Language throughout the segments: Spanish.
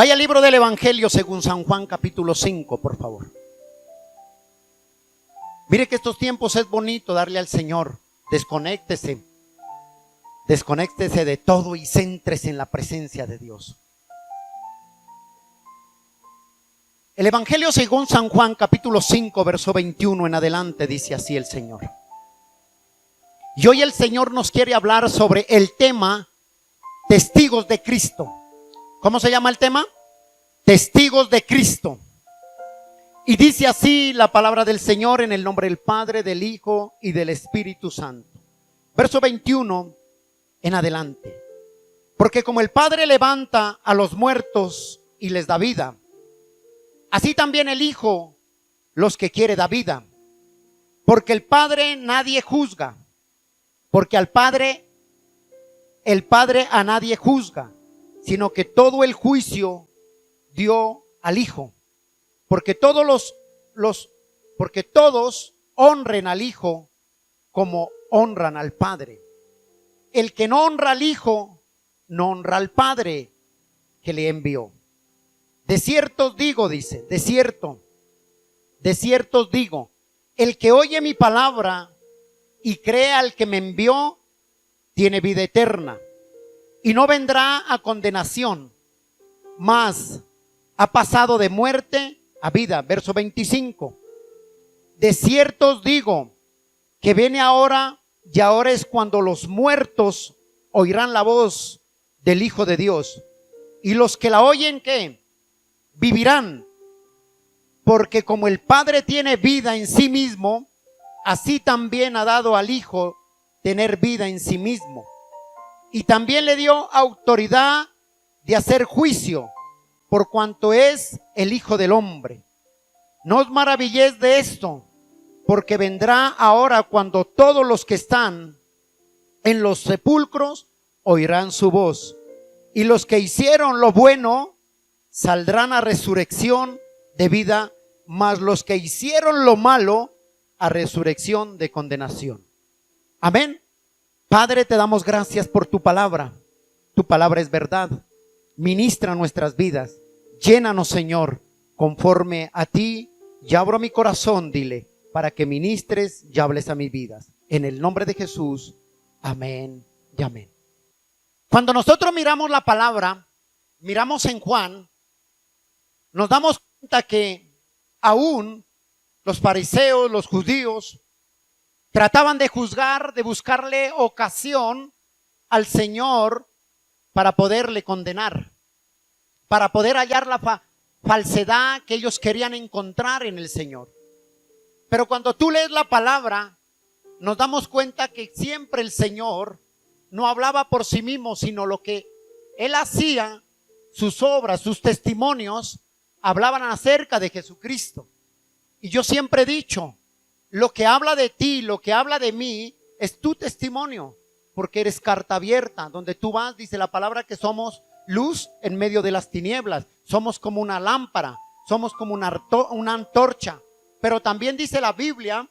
Vaya al libro del Evangelio según San Juan capítulo 5, por favor. Mire que estos tiempos es bonito darle al Señor. Desconéctese de todo y céntrese en la presencia de Dios. El Evangelio según San Juan capítulo 5 verso 21 en adelante dice así el Señor. Y hoy el Señor nos quiere hablar sobre el tema testigos de Cristo. ¿Cómo se llama el tema? Testigos de Cristo. Y dice así la palabra del Señor en el nombre del Padre, del Hijo y del Espíritu Santo. Verso 21 en adelante. Porque como el Padre levanta a los muertos y les da vida, así también el Hijo los que quiere da vida. Porque el Padre nadie juzga. Porque el Padre a nadie juzga, sino que todo el juicio dio al Hijo. Porque todos honren al Hijo como honran al Padre. El que no honra al Hijo, no honra al Padre que le envió. De cierto os digo, dice, de cierto os digo, el que oye mi palabra y cree al que me envió, tiene vida eterna, y no vendrá a condenación, mas ha pasado de muerte a vida. Verso 25. De cierto os digo que viene ahora, y ahora es cuando los muertos oirán la voz del Hijo de Dios. Y los que la oyen, ¿qué? Vivirán. Porque como el Padre tiene vida en sí mismo, así también ha dado al Hijo tener vida en sí mismo. Y también le dio autoridad de hacer juicio, por cuanto es el Hijo del Hombre. No os maravilléis de esto, porque vendrá ahora cuando todos los que están en los sepulcros oirán su voz. Y los que hicieron lo bueno saldrán a resurrección de vida, mas los que hicieron lo malo a resurrección de condenación. Amén. Padre, te damos gracias por tu palabra. Tu palabra es verdad. Ministra nuestras vidas. Llénanos, Señor, conforme a ti. Y abro mi corazón, dile, para que ministres y hables a mis vidas. En el nombre de Jesús. Amén y amén. Cuando nosotros miramos la palabra, miramos en Juan, nos damos cuenta que aún los fariseos, los judíos, trataban de juzgar, de buscarle ocasión al Señor para poderle condenar, para poder hallar la falsedad que ellos querían encontrar en el Señor. Pero cuando tú lees la palabra, nos damos cuenta que siempre el Señor no hablaba por sí mismo, sino lo que Él hacía, sus obras, sus testimonios, hablaban acerca de Jesucristo. Y yo siempre he dicho, lo que habla de ti, lo que habla de mí, es tu testimonio, porque eres carta abierta. Donde tú vas, dice la palabra que somos luz en medio de las tinieblas. Somos como una lámpara, somos como una antorcha. Pero también dice la Biblia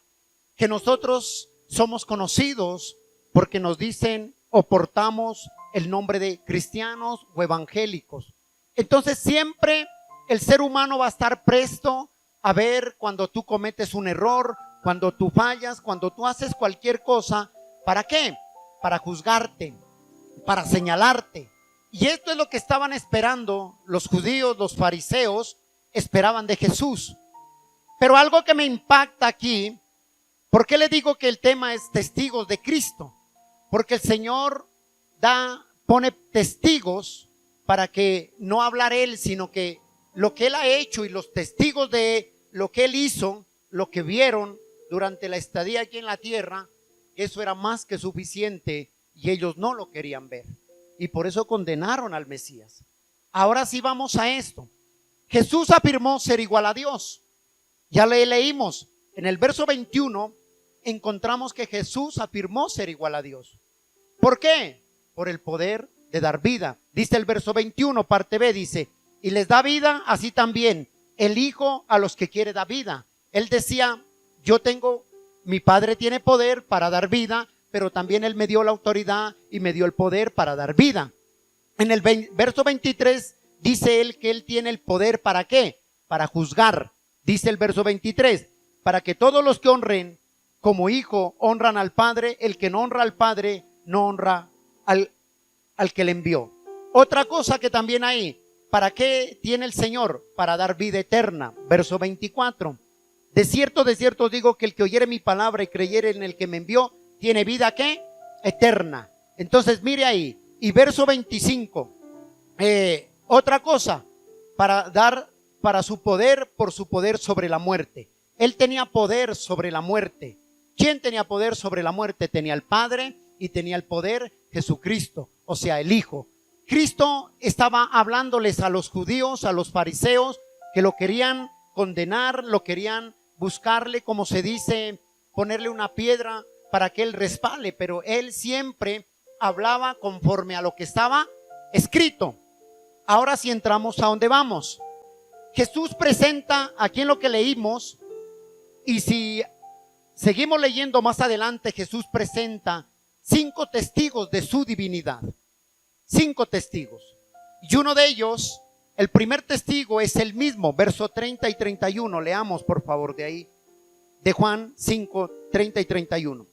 que nosotros somos conocidos porque nos dicen o portamos el nombre de cristianos o evangélicos. Entonces siempre el ser humano va a estar presto a ver cuando tú cometes un error, cuando tú fallas, cuando tú haces cualquier cosa. ¿Para qué? Para juzgarte, para señalarte. Y esto es lo que estaban esperando los judíos, los fariseos, esperaban de Jesús. Pero algo que me impacta aquí, ¿por qué le digo que el tema es testigos de Cristo? Porque el Señor pone testigos para que no hablar Él, sino que lo que Él ha hecho y los testigos de lo que Él hizo, lo que vieron durante la estadía aquí en la tierra, eso era más que suficiente y ellos no lo querían ver. Y por eso condenaron al Mesías. Ahora sí vamos a esto. Jesús afirmó ser igual a Dios. Ya leímos en el verso 21, encontramos que Jesús afirmó ser igual a Dios. ¿Por qué? Por el poder de dar vida. Dice el verso 21, parte B, dice, y les da vida, así también el Hijo a los que quiere da vida. Él decía, mi Padre tiene poder para dar vida, pero también Él me dio la autoridad y me dio el poder para dar vida. En el verso 23 dice él que él tiene el poder, ¿para qué? Para juzgar. Dice el verso 23, para que todos los que honren como hijo honran al Padre, el que no honra al Padre no honra al que le envió. Otra cosa que también hay, ¿para qué tiene el Señor? Para dar vida eterna. Verso 24, de cierto os digo que el que oyere mi palabra y creyere en el que me envió, tiene vida, ¿qué? Eterna. Entonces mire ahí, y verso 25, otra cosa, para dar para su poder, por su poder sobre la muerte. Él tenía poder sobre la muerte. ¿Quién tenía poder sobre la muerte? Tenía el Padre y tenía el poder Jesucristo, o sea, el Hijo. Cristo estaba hablándoles a los judíos, a los fariseos, que lo querían condenar, lo querían buscarle, como se dice, ponerle una piedra para que él resbale, pero él siempre hablaba conforme a lo que estaba escrito. Ahora sí entramos a donde vamos. Jesús presenta aquí en lo que leímos, y si seguimos leyendo más adelante, Jesús presenta 5 testigos de su divinidad. 5 testigos. Y uno de ellos, el primer testigo es el mismo, verso 30 y 31. Leamos por favor de ahí, de Juan 5, 30 y 31.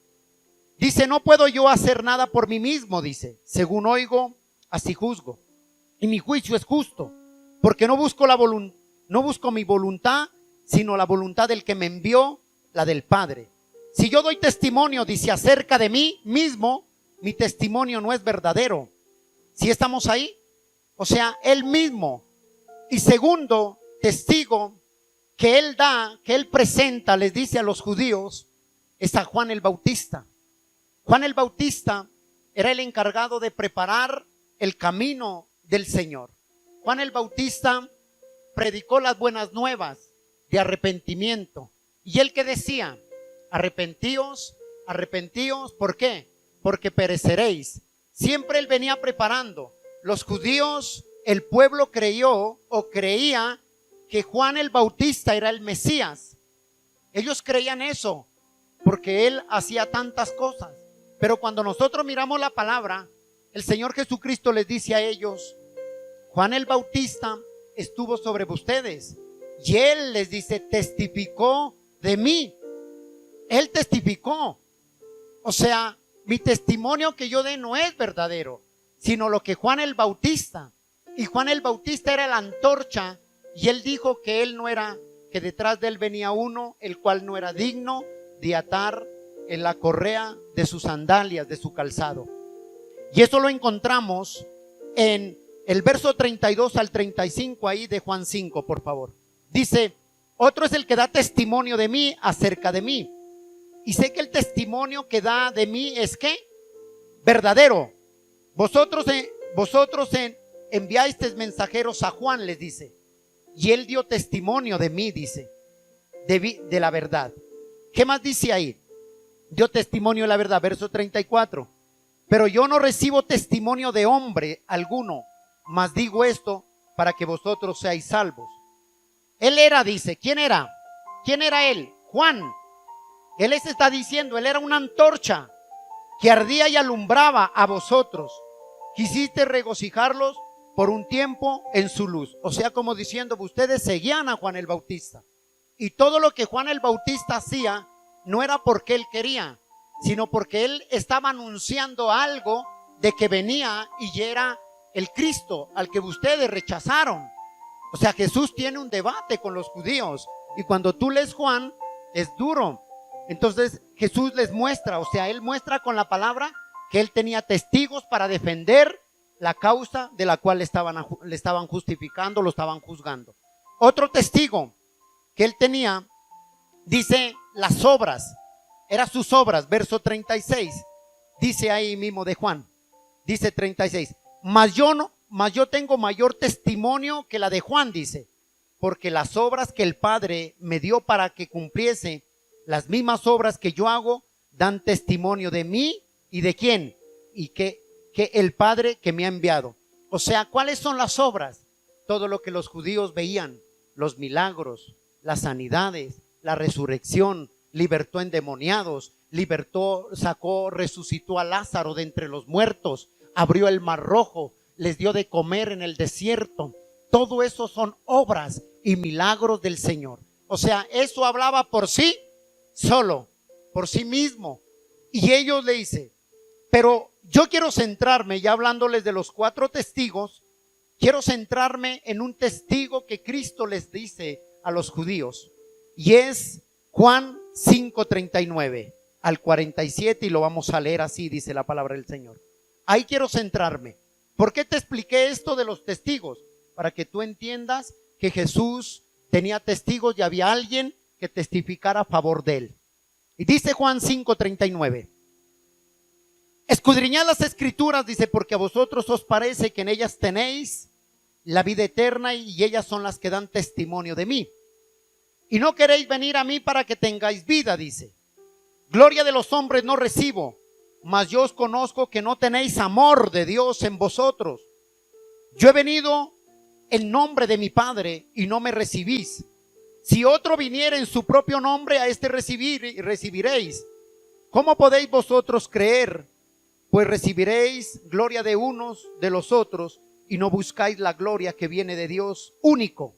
Dice, no puedo yo hacer nada por mí mismo, dice, según oigo, así juzgo. Y mi juicio es justo, porque no busco mi voluntad, sino la voluntad del que me envió, la del Padre. Si yo doy testimonio, dice, acerca de mí mismo, mi testimonio no es verdadero. ¿Sí estamos ahí? O sea, él mismo. Y segundo testigo que él da, que él presenta, les dice a los judíos, es a Juan el Bautista. Juan el Bautista era el encargado de preparar el camino del Señor. Juan el Bautista predicó las buenas nuevas de arrepentimiento. Y él que decía, arrepentíos, arrepentíos, ¿por qué? Porque pereceréis. Siempre él venía preparando. Los judíos, el pueblo creyó o creía que Juan el Bautista era el Mesías. Ellos creían eso porque él hacía tantas cosas. Pero cuando nosotros miramos la palabra, el Señor Jesucristo les dice a ellos, Juan el Bautista estuvo sobre ustedes y él les dice, testificó de mí. Él testificó. O sea, mi testimonio que yo dé no es verdadero, sino lo que Juan el Bautista. Y Juan el Bautista era la antorcha y él dijo que él no era, que detrás de él venía uno, el cual no era digno de atar en la correa de sus sandalias, de su calzado. Y eso lo encontramos en el verso 32 al 35 ahí de Juan 5, por favor. Dice, otro es el que da testimonio de mí acerca de mí. Y sé que el testimonio que da de mí es ¿qué? Verdadero. Vosotros enviasteis mensajeros a Juan, les dice. Y él dio testimonio de mí, dice, de la verdad. ¿Qué más dice ahí? Dio testimonio de la verdad, verso 34. Pero yo no recibo testimonio de hombre alguno, mas digo esto para que vosotros seáis salvos. Él era, dice, ¿quién era? ¿Quién era él? Juan. Él les está diciendo, él era una antorcha que ardía y alumbraba a vosotros. Quisiste regocijarlos por un tiempo en su luz. O sea, como diciendo, ustedes seguían a Juan el Bautista. Y todo lo que Juan el Bautista hacía no era porque él quería, sino porque él estaba anunciando algo de que venía y era el Cristo al que ustedes rechazaron. O sea, Jesús tiene un debate con los judíos. Y cuando tú lees Juan, es duro. Entonces Jesús les muestra, o sea, él muestra con la palabra que él tenía testigos para defender la causa de la cual le estaban justificando, lo estaban juzgando. Otro testigo que él tenía, dice las obras, eran sus obras, verso 36, dice ahí mismo de Juan, dice 36, mas yo tengo mayor testimonio que la de Juan, dice, porque las obras que el Padre me dio para que cumpliese, las mismas obras que yo hago, dan testimonio de mí y de quién, y que el Padre que me ha enviado. O sea, ¿cuáles son las obras? Todo lo que los judíos veían, los milagros, las sanidades, la resurrección, libertó endemoniados, resucitó a Lázaro de entre los muertos, abrió el mar rojo, les dio de comer en el desierto, Todo eso son obras y milagros del Señor. O sea, eso hablaba por sí solo, por sí mismo. Y ellos le dicen, pero yo quiero centrarme, ya hablándoles de los 4 testigos, quiero centrarme en un testigo que Cristo les dice a los judíos. Y es Juan 5:39 al 47, y lo vamos a leer así, dice la palabra del Señor. Ahí quiero centrarme. ¿Por qué te expliqué esto de los testigos? Para que tú entiendas que Jesús tenía testigos y había alguien que testificara a favor de él. Y dice Juan 5:39. Escudriñad las escrituras, dice, porque a vosotros os parece que en ellas tenéis la vida eterna y ellas son las que dan testimonio de mí. Y no queréis venir a mí para que tengáis vida, dice. Gloria de los hombres no recibo, mas yo os conozco que no tenéis amor de Dios en vosotros. Yo he venido en nombre de mi Padre y no me recibís. Si otro viniera en su propio nombre, a este recibiréis. ¿Cómo podéis vosotros creer? Pues recibiréis gloria de unos de los otros y no buscáis la gloria que viene de Dios único.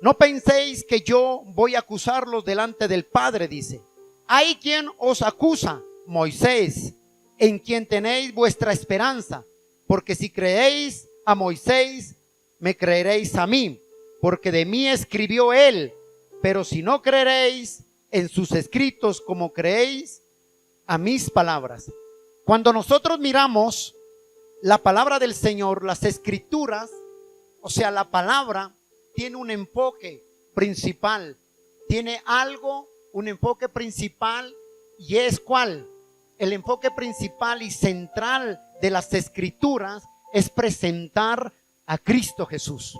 No penséis que yo voy a acusarlos delante del Padre, dice. Hay quien os acusa, Moisés, en quien tenéis vuestra esperanza. Porque si creéis a Moisés, me creeréis a mí, porque de mí escribió él. Pero si no creeréis en sus escritos como creéis a mis palabras. Cuando nosotros miramos la palabra del Señor, las escrituras, o sea, la palabra tiene un enfoque principal, tiene algo, un enfoque principal, y es ¿cuál? El enfoque principal y central de las escrituras es presentar a Cristo Jesús.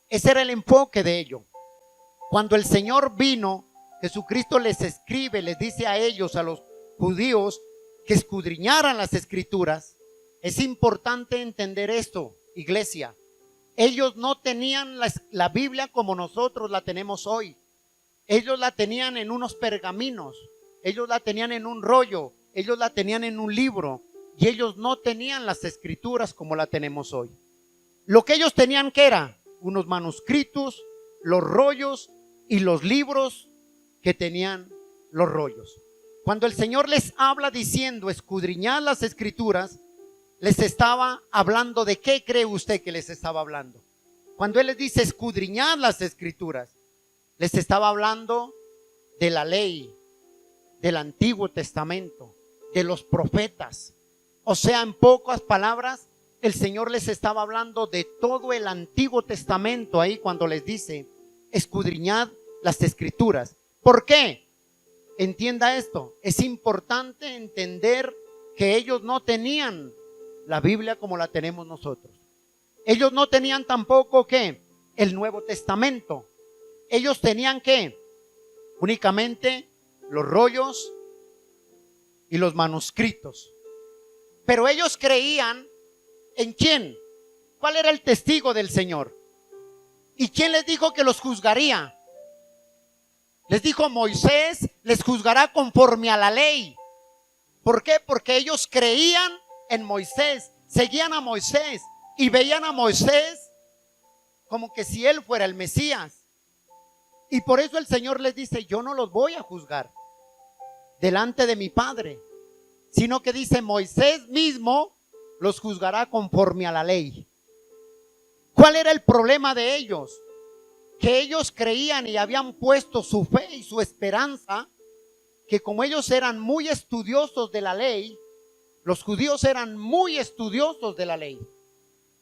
Ese era el enfoque de ello. Cuando el Señor vino, Jesucristo les escribe, les dice a ellos, a los judíos, que escudriñaran las escrituras. Es importante entender esto, iglesia. Ellos no tenían la Biblia como nosotros la tenemos hoy. Ellos la tenían en unos pergaminos, ellos la tenían en un rollo, ellos la tenían en un libro, y ellos no tenían las escrituras como la tenemos hoy. Lo que ellos tenían, ¿qué era? Unos manuscritos, los rollos y los libros que tenían los rollos. Cuando el Señor les habla diciendo escudriñad las escrituras, les estaba hablando de qué cree usted que les estaba hablando. Cuando Él les dice escudriñad las escrituras, les estaba hablando de la ley, del Antiguo Testamento, de los profetas. O sea, en pocas palabras, el Señor les estaba hablando de todo el Antiguo Testamento ahí cuando les dice escudriñad las escrituras. ¿Por qué? Entienda esto, es importante entender que ellos no tenían la Biblia como la tenemos nosotros. Ellos no tenían tampoco ¿qué? El Nuevo Testamento. Ellos tenían ¿qué? Únicamente los rollos y los manuscritos. Pero ellos creían ¿en quién? ¿Cuál era el testigo del Señor? ¿Y quién les dijo que los juzgaría? Les dijo Moisés les juzgará conforme a la ley. ¿Por qué? Porque ellos creían en Moisés, seguían a Moisés y veían a Moisés como que si él fuera el Mesías. Y por eso el Señor les dice, yo no los voy a juzgar delante de mi Padre, sino que dice Moisés mismo los juzgará conforme a la ley. ¿Cuál era el problema de ellos? Que ellos creían y habían puesto su fe y su esperanza, que como ellos eran muy estudiosos de la ley, los judíos eran muy estudiosos de la ley.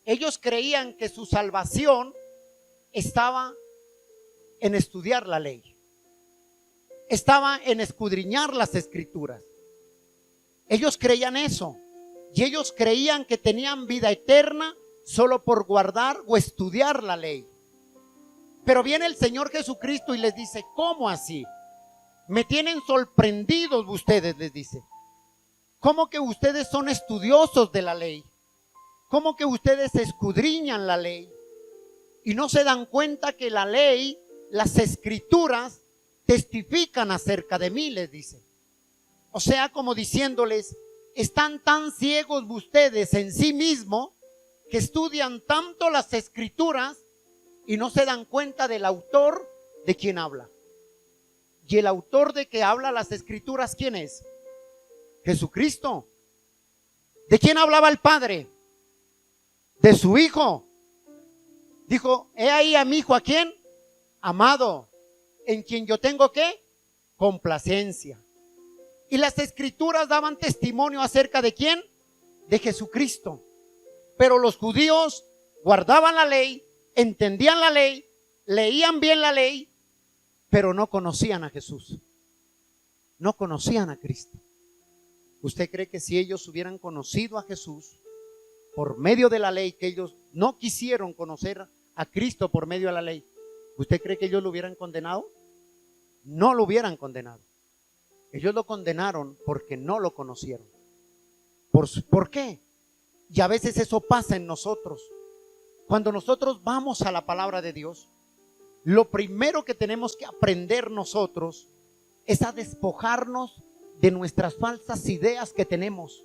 Ellos creían que su salvación estaba en estudiar la ley, estaba en escudriñar las escrituras. Ellos creían eso, y ellos creían que tenían vida eterna solo por guardar o estudiar la ley. Pero viene el Señor Jesucristo y les dice, ¿cómo así? Me tienen sorprendidos ustedes, les dice. ¿Cómo que ustedes son estudiosos de la ley? ¿Cómo que ustedes escudriñan la ley? Y no se dan cuenta que la ley, las escrituras, testifican acerca de mí, les dice. O sea, como diciéndoles, están tan ciegos ustedes en sí mismos que estudian tanto las escrituras y no se dan cuenta del autor de quien habla. Y el autor de que habla las escrituras, ¿quién es? Jesucristo. ¿De quién hablaba el Padre? De su Hijo. Dijo, he ahí a mi Hijo, ¿a quién? Amado, en quien yo tengo ¿qué? Complacencia. Y las escrituras daban testimonio acerca de ¿quién? De Jesucristo. Pero los judíos guardaban la ley, entendían la ley, leían bien la ley, pero no conocían a Jesús. No conocían a Cristo. ¿Usted cree que si ellos hubieran conocido a Jesús por medio de la ley, que ellos no quisieron conocer a Cristo por medio de la ley, ¿usted cree que ellos lo hubieran condenado? No lo hubieran condenado. Ellos lo condenaron porque no lo conocieron. ¿Por qué? Y a veces eso pasa en nosotros. Cuando nosotros vamos a la palabra de Dios, lo primero que tenemos que aprender nosotros es a despojarnos de nuestras falsas ideas que tenemos.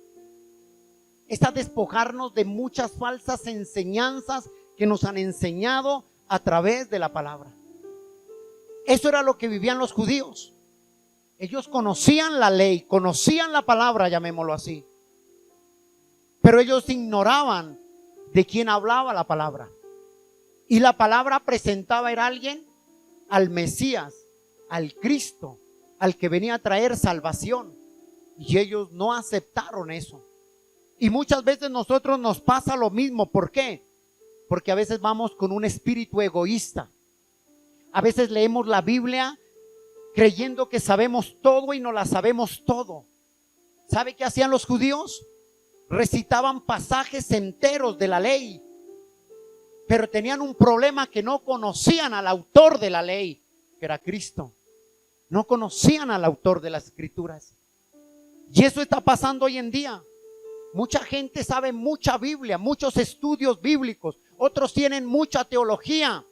Es a despojarnos de muchas falsas enseñanzas que nos han enseñado a través de la palabra. Eso era lo que vivían los judíos. Ellos conocían la ley, conocían la palabra, llamémoslo así. Pero ellos ignoraban de quién hablaba la palabra. Y la palabra presentaba a alguien, al Mesías, al Cristo, al que venía a traer salvación. Y ellos no aceptaron eso. Y muchas veces nosotros nos pasa lo mismo. ¿Por qué? Porque a veces vamos con un espíritu egoísta. A veces leemos la Biblia creyendo que sabemos todo y no la sabemos todo. ¿Sabe qué hacían los judíos? Recitaban pasajes enteros de la ley, pero tenían un problema, que no conocían al autor de la ley, que era Cristo. No conocían al autor de las escrituras. Y eso está pasando hoy en día. Mucha gente sabe mucha Biblia, muchos estudios bíblicos. Otros tienen mucha teología.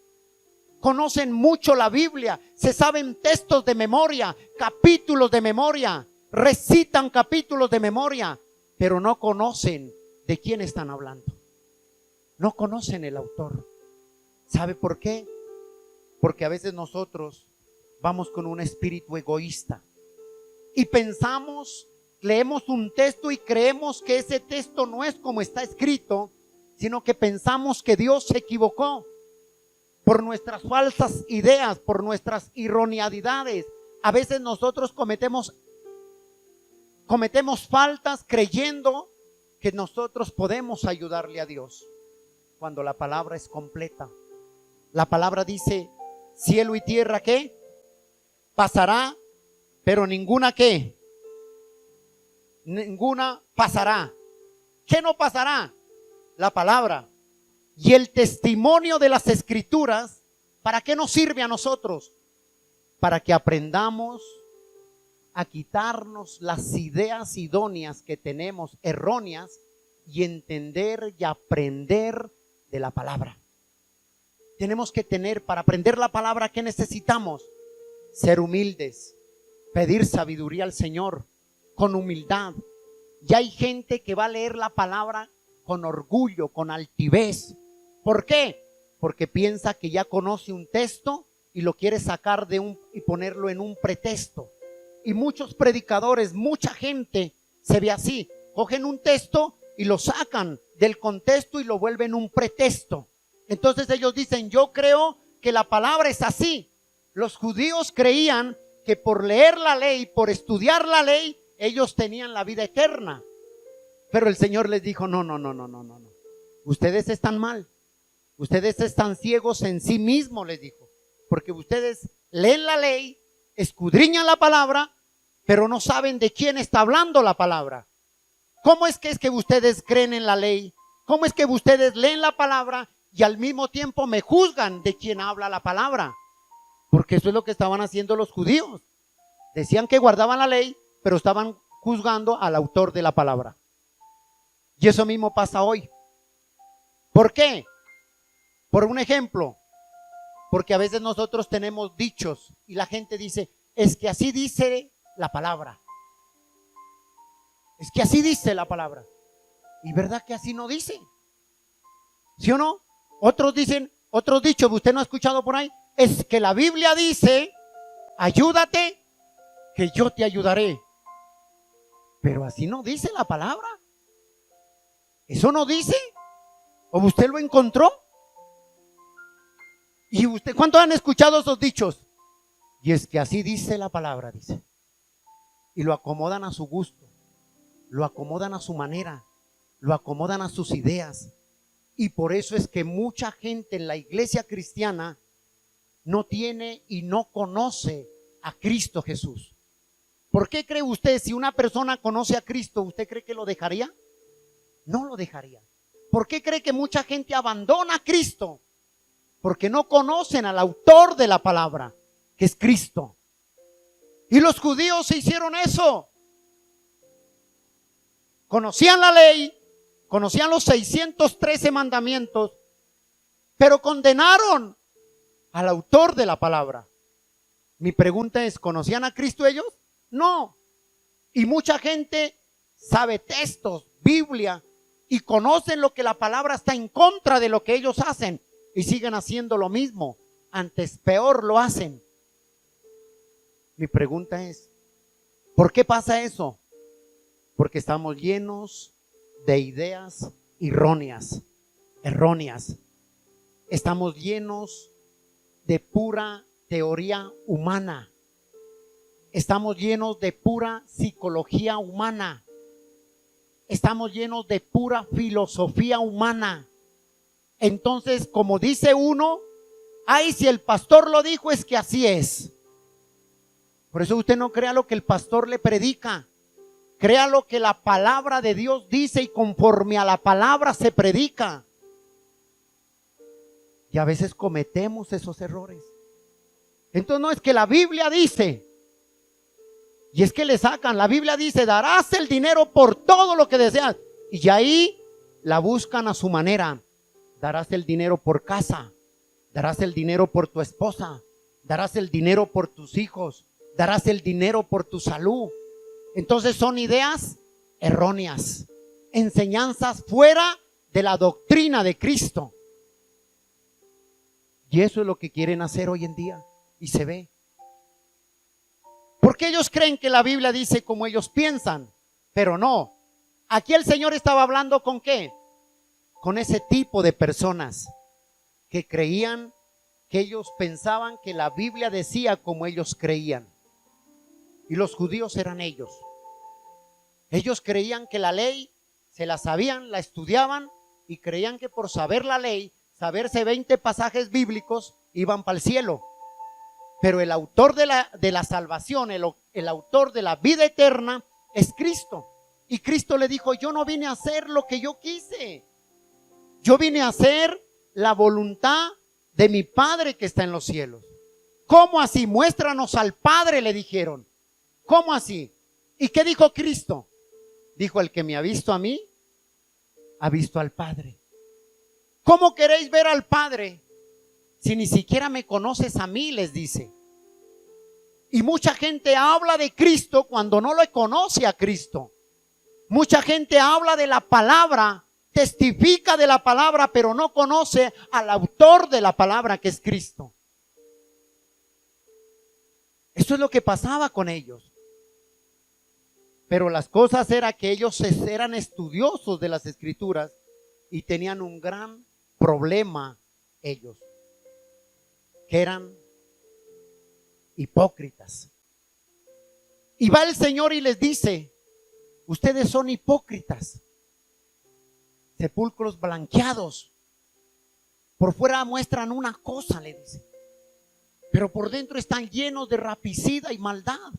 Conocen mucho la Biblia. Se saben textos de memoria, capítulos de memoria. Recitan capítulos de memoria, pero no conocen de quién están hablando. No conocen el autor. ¿Sabe por qué? Porque a veces nosotros vamos con un espíritu egoísta y pensamos, leemos un texto y creemos que ese texto no es como está escrito, sino que pensamos que Dios se equivocó por nuestras falsas ideas, por nuestras erroneidades. A veces nosotros cometemos faltas creyendo que nosotros podemos ayudarle a Dios, cuando la palabra es completa. La palabra dice, cielo y tierra, ¿qué? Pasará, pero ninguna, ¿qué? Ninguna pasará. ¿Qué no pasará? La palabra. Y el testimonio de las escrituras, ¿para qué nos sirve a nosotros? Para que aprendamos a quitarnos las ideas idóneas que tenemos, erróneas, y entender y aprender de la palabra. Tenemos que tener, para aprender la palabra, ¿qué necesitamos? Ser humildes, pedir sabiduría al Señor con humildad. Y hay gente que va a leer la palabra con orgullo, con altivez. ¿Por qué? Porque piensa que ya conoce un texto y lo quiere sacar y ponerlo en un pretexto. Y muchos predicadores, mucha gente se ve así. Cogen un texto y lo sacan del contexto y lo vuelven un pretexto. Entonces ellos dicen, yo creo que la palabra es así. Los judíos creían que por leer la ley, por estudiar la ley, ellos tenían la vida eterna. Pero el Señor les dijo, no. Ustedes están mal. Ustedes están ciegos en sí mismos, les dijo. Porque ustedes leen la ley, escudriñan la palabra, pero no saben de quién está hablando la palabra. ¿Cómo es que ustedes creen en la ley? ¿Cómo es que ustedes leen la palabra y al mismo tiempo me juzgan de quién habla la palabra? Porque eso es lo que estaban haciendo los judíos. Decían que guardaban la ley, pero estaban juzgando al autor de la palabra. Y eso mismo pasa hoy. ¿Por qué? Por un ejemplo, porque a veces nosotros tenemos dichos y la gente dice, es que así dice la palabra. Es que así dice la palabra. Y verdad que así no dice. ¿Sí o no? Otros dicen, Otro dicho que usted no ha escuchado por ahí es que la Biblia dice, ayúdate, que yo te ayudaré. Pero así no dice la palabra. ¿Eso no dice? ¿O usted lo encontró? ¿Y usted cuántos han escuchado esos dichos? Y es que así dice la palabra, dice. Y lo acomodan a su gusto, lo acomodan a su manera, lo acomodan a sus ideas. Y por eso es que mucha gente en la iglesia cristiana no tiene y no conoce a Cristo Jesús. ¿Por qué cree usted, si una persona conoce a Cristo, usted cree que lo dejaría? No lo dejaría. ¿Por qué cree que mucha gente abandona a Cristo? Porque no conocen al autor de la palabra, que es Cristo. Y los judíos se hicieron eso. Conocían la ley, conocían los 613 mandamientos, pero condenaron al autor de la palabra. Mi pregunta es, ¿conocían a Cristo ellos? No. Y mucha gente sabe textos, Biblia, y conocen lo que la palabra está en contra de lo que ellos hacen, y siguen haciendo lo mismo. Antes peor lo hacen. Mi pregunta es, ¿por qué pasa eso? Porque estamos llenos de ideas erróneas. Estamos llenos de pura teoría humana. Estamos llenos de pura psicología humana. Estamos llenos de pura filosofía humana. Entonces, como dice uno, ay, si el pastor lo dijo, es que así es. Por eso usted no crea lo que el pastor le predica. Crea lo que la palabra de Dios dice y conforme a la palabra se predica. Y a veces cometemos esos errores. Entonces no es que la Biblia dice, y es que le sacan, la Biblia dice, darás el dinero por todo lo que deseas. Y ahí la buscan a su manera. Darás el dinero por casa, darás el dinero por tu esposa, darás el dinero por tus hijos, darás el dinero por tu salud. Entonces son ideas erróneas, enseñanzas fuera de la doctrina de Cristo. Y eso es lo que quieren hacer hoy en día, y se ve. Porque ellos creen que la Biblia dice como ellos piensan, pero no. Aquí el Señor estaba hablando ¿con qué? Con ese tipo de personas que creían, que ellos pensaban que la Biblia decía como ellos creían. Y los judíos eran ellos. Ellos creían que la ley se la sabían, la estudiaban y creían que por saber la ley, saberse 20 pasajes bíblicos, iban para el cielo. Pero el autor de la salvación, el autor de la vida eterna es Cristo. Y Cristo le dijo, yo no vine a hacer lo que yo quise. Yo vine a hacer la voluntad de mi Padre que está en los cielos. ¿Cómo así? Muéstranos al Padre, le dijeron. ¿Cómo así? ¿Y qué dijo Cristo? Dijo, el que me ha visto a mí, ha visto al Padre. ¿Cómo queréis ver al Padre si ni siquiera me conoces a mí? Les dice. Y mucha gente habla de Cristo cuando no lo conoce a Cristo. Mucha gente habla de la palabra, testifica de la palabra, pero no conoce al autor de la palabra, que es Cristo. Eso es lo que pasaba con ellos. Pero las cosas era que ellos eran estudiosos de las Escrituras y tenían un gran problema ellos, que eran hipócritas. Y va el Señor y les dice, ustedes son hipócritas, sepulcros blanqueados. Por fuera muestran una cosa, le dice, pero por dentro están llenos de rapicida y maldad.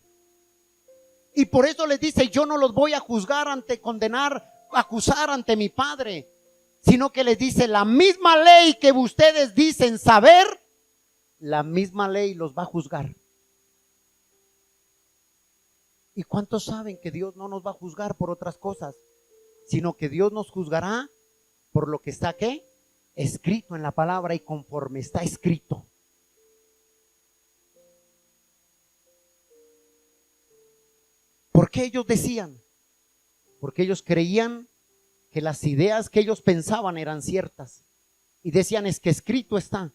Y por eso les dice, yo no los voy a juzgar condenar, acusar ante mi Padre, sino que les dice, la misma ley que ustedes dicen saber, la misma ley los va a juzgar. ¿Y cuántos saben que Dios no nos va a juzgar por otras cosas, sino que Dios nos juzgará por lo que está ¿qué? Escrito en la palabra y conforme está escrito? ¿Por qué ellos decían? Porque ellos creían que las ideas que ellos pensaban eran ciertas. y decían, es que escrito está.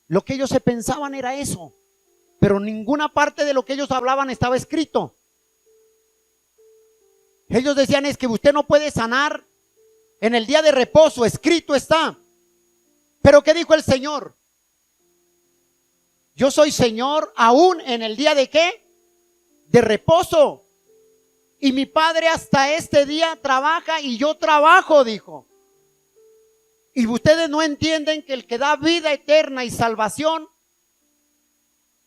Lo que ellos se pensaban era eso, pero ninguna parte de lo que ellos hablaban estaba escrito. Ellos decían, es que usted no puede sanar en el día de reposo, escrito está. Pero ¿qué dijo el Señor? Yo soy Señor aún en el día de ¿qué? De reposo. Y mi Padre hasta este día trabaja y yo trabajo, dijo. Y ustedes no entienden que el que da vida eterna y salvación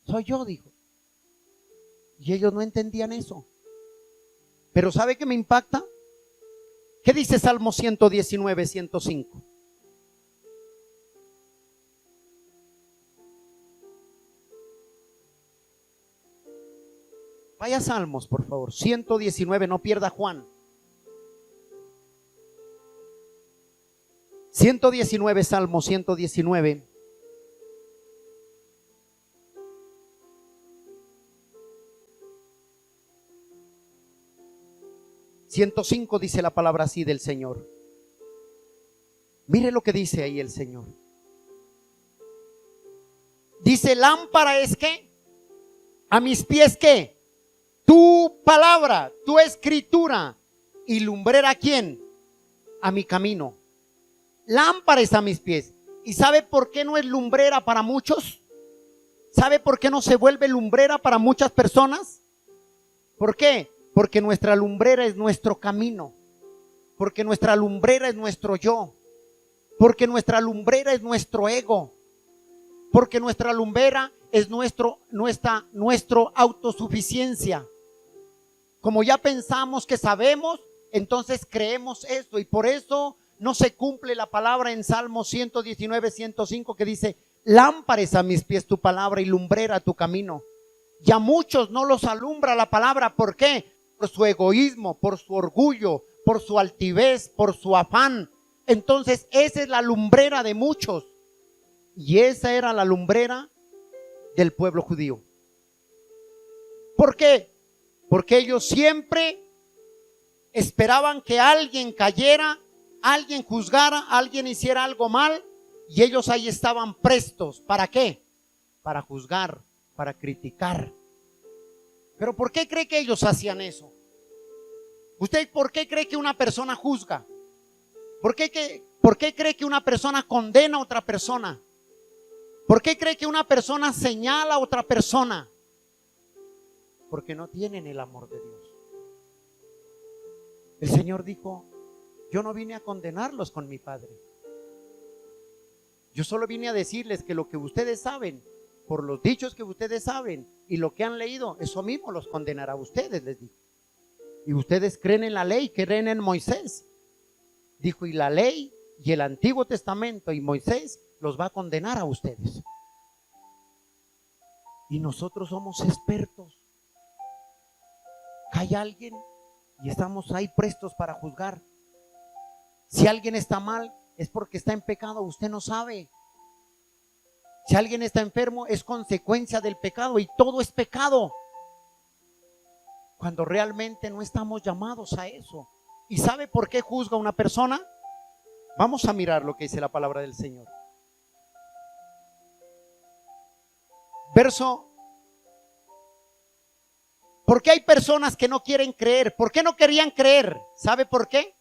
soy yo, dijo. Y ellos no entendían eso. Pero ¿sabe qué me impacta? ¿Qué dice Salmo 119, 105? Vaya Salmos, por favor. 119, no pierda Juan. 119, Salmo 119. ...105 dice la palabra así del Señor. Mire lo que dice ahí el Señor. Dice, lámpara es ¿qué? A mis pies ¿qué? Tu palabra, tu escritura. Y lumbrera ¿a quién? A mi camino. Lámpara es a mis pies. ¿Y sabe por qué no es lumbrera para muchos? ¿Sabe por qué no se vuelve lumbrera para muchas personas? ¿Por qué? Porque nuestra lumbrera es nuestro camino. Porque nuestra lumbrera es nuestro yo. Porque nuestra lumbrera es nuestro ego. Porque nuestra lumbrera es nuestra autosuficiencia. Como ya pensamos que sabemos, entonces creemos eso. Y por eso no se cumple la palabra en Salmo 119, 105 que dice, lámpara es a mis pies tu palabra y lumbrera tu camino. Y a muchos no los alumbra la palabra. ¿Por qué? Por su egoísmo, por su orgullo, por su altivez, por su afán. Entonces esa es la lumbrera de muchos. Y esa era la lumbrera del pueblo judío. ¿Por qué? Porque ellos siempre esperaban que alguien cayera, alguien juzgara, alguien hiciera algo mal, y ellos ahí estaban prestos. ¿Para qué? Para juzgar, para criticar. Pero ¿por qué cree que ellos hacían eso? ¿Usted por qué cree que una persona juzga? ¿Por qué cree que una persona condena a otra persona? ¿Por qué cree que una persona señala a otra persona? Porque no tienen el amor de Dios. El Señor dijo, yo no vine a condenarlos con mi Padre. Yo solo vine a decirles que lo que ustedes saben, por los dichos que ustedes saben y lo que han leído, eso mismo los condenará a ustedes, les dijo. Y ustedes creen en la ley, creen en Moisés. Dijo, y la ley y el Antiguo Testamento y Moisés los va a condenar a ustedes. Y nosotros somos expertos. Cae alguien y estamos ahí prestos para juzgar. Si alguien está mal, es porque está en pecado, usted no sabe. Si alguien está enfermo, es consecuencia del pecado y todo es pecado. Cuando realmente no estamos llamados a eso. ¿Y sabe por qué juzga una persona? Vamos a mirar lo que dice la palabra del Señor. Verso. ¿Por qué hay personas que no quieren creer? ¿Por qué no querían creer? ¿Sabe por qué?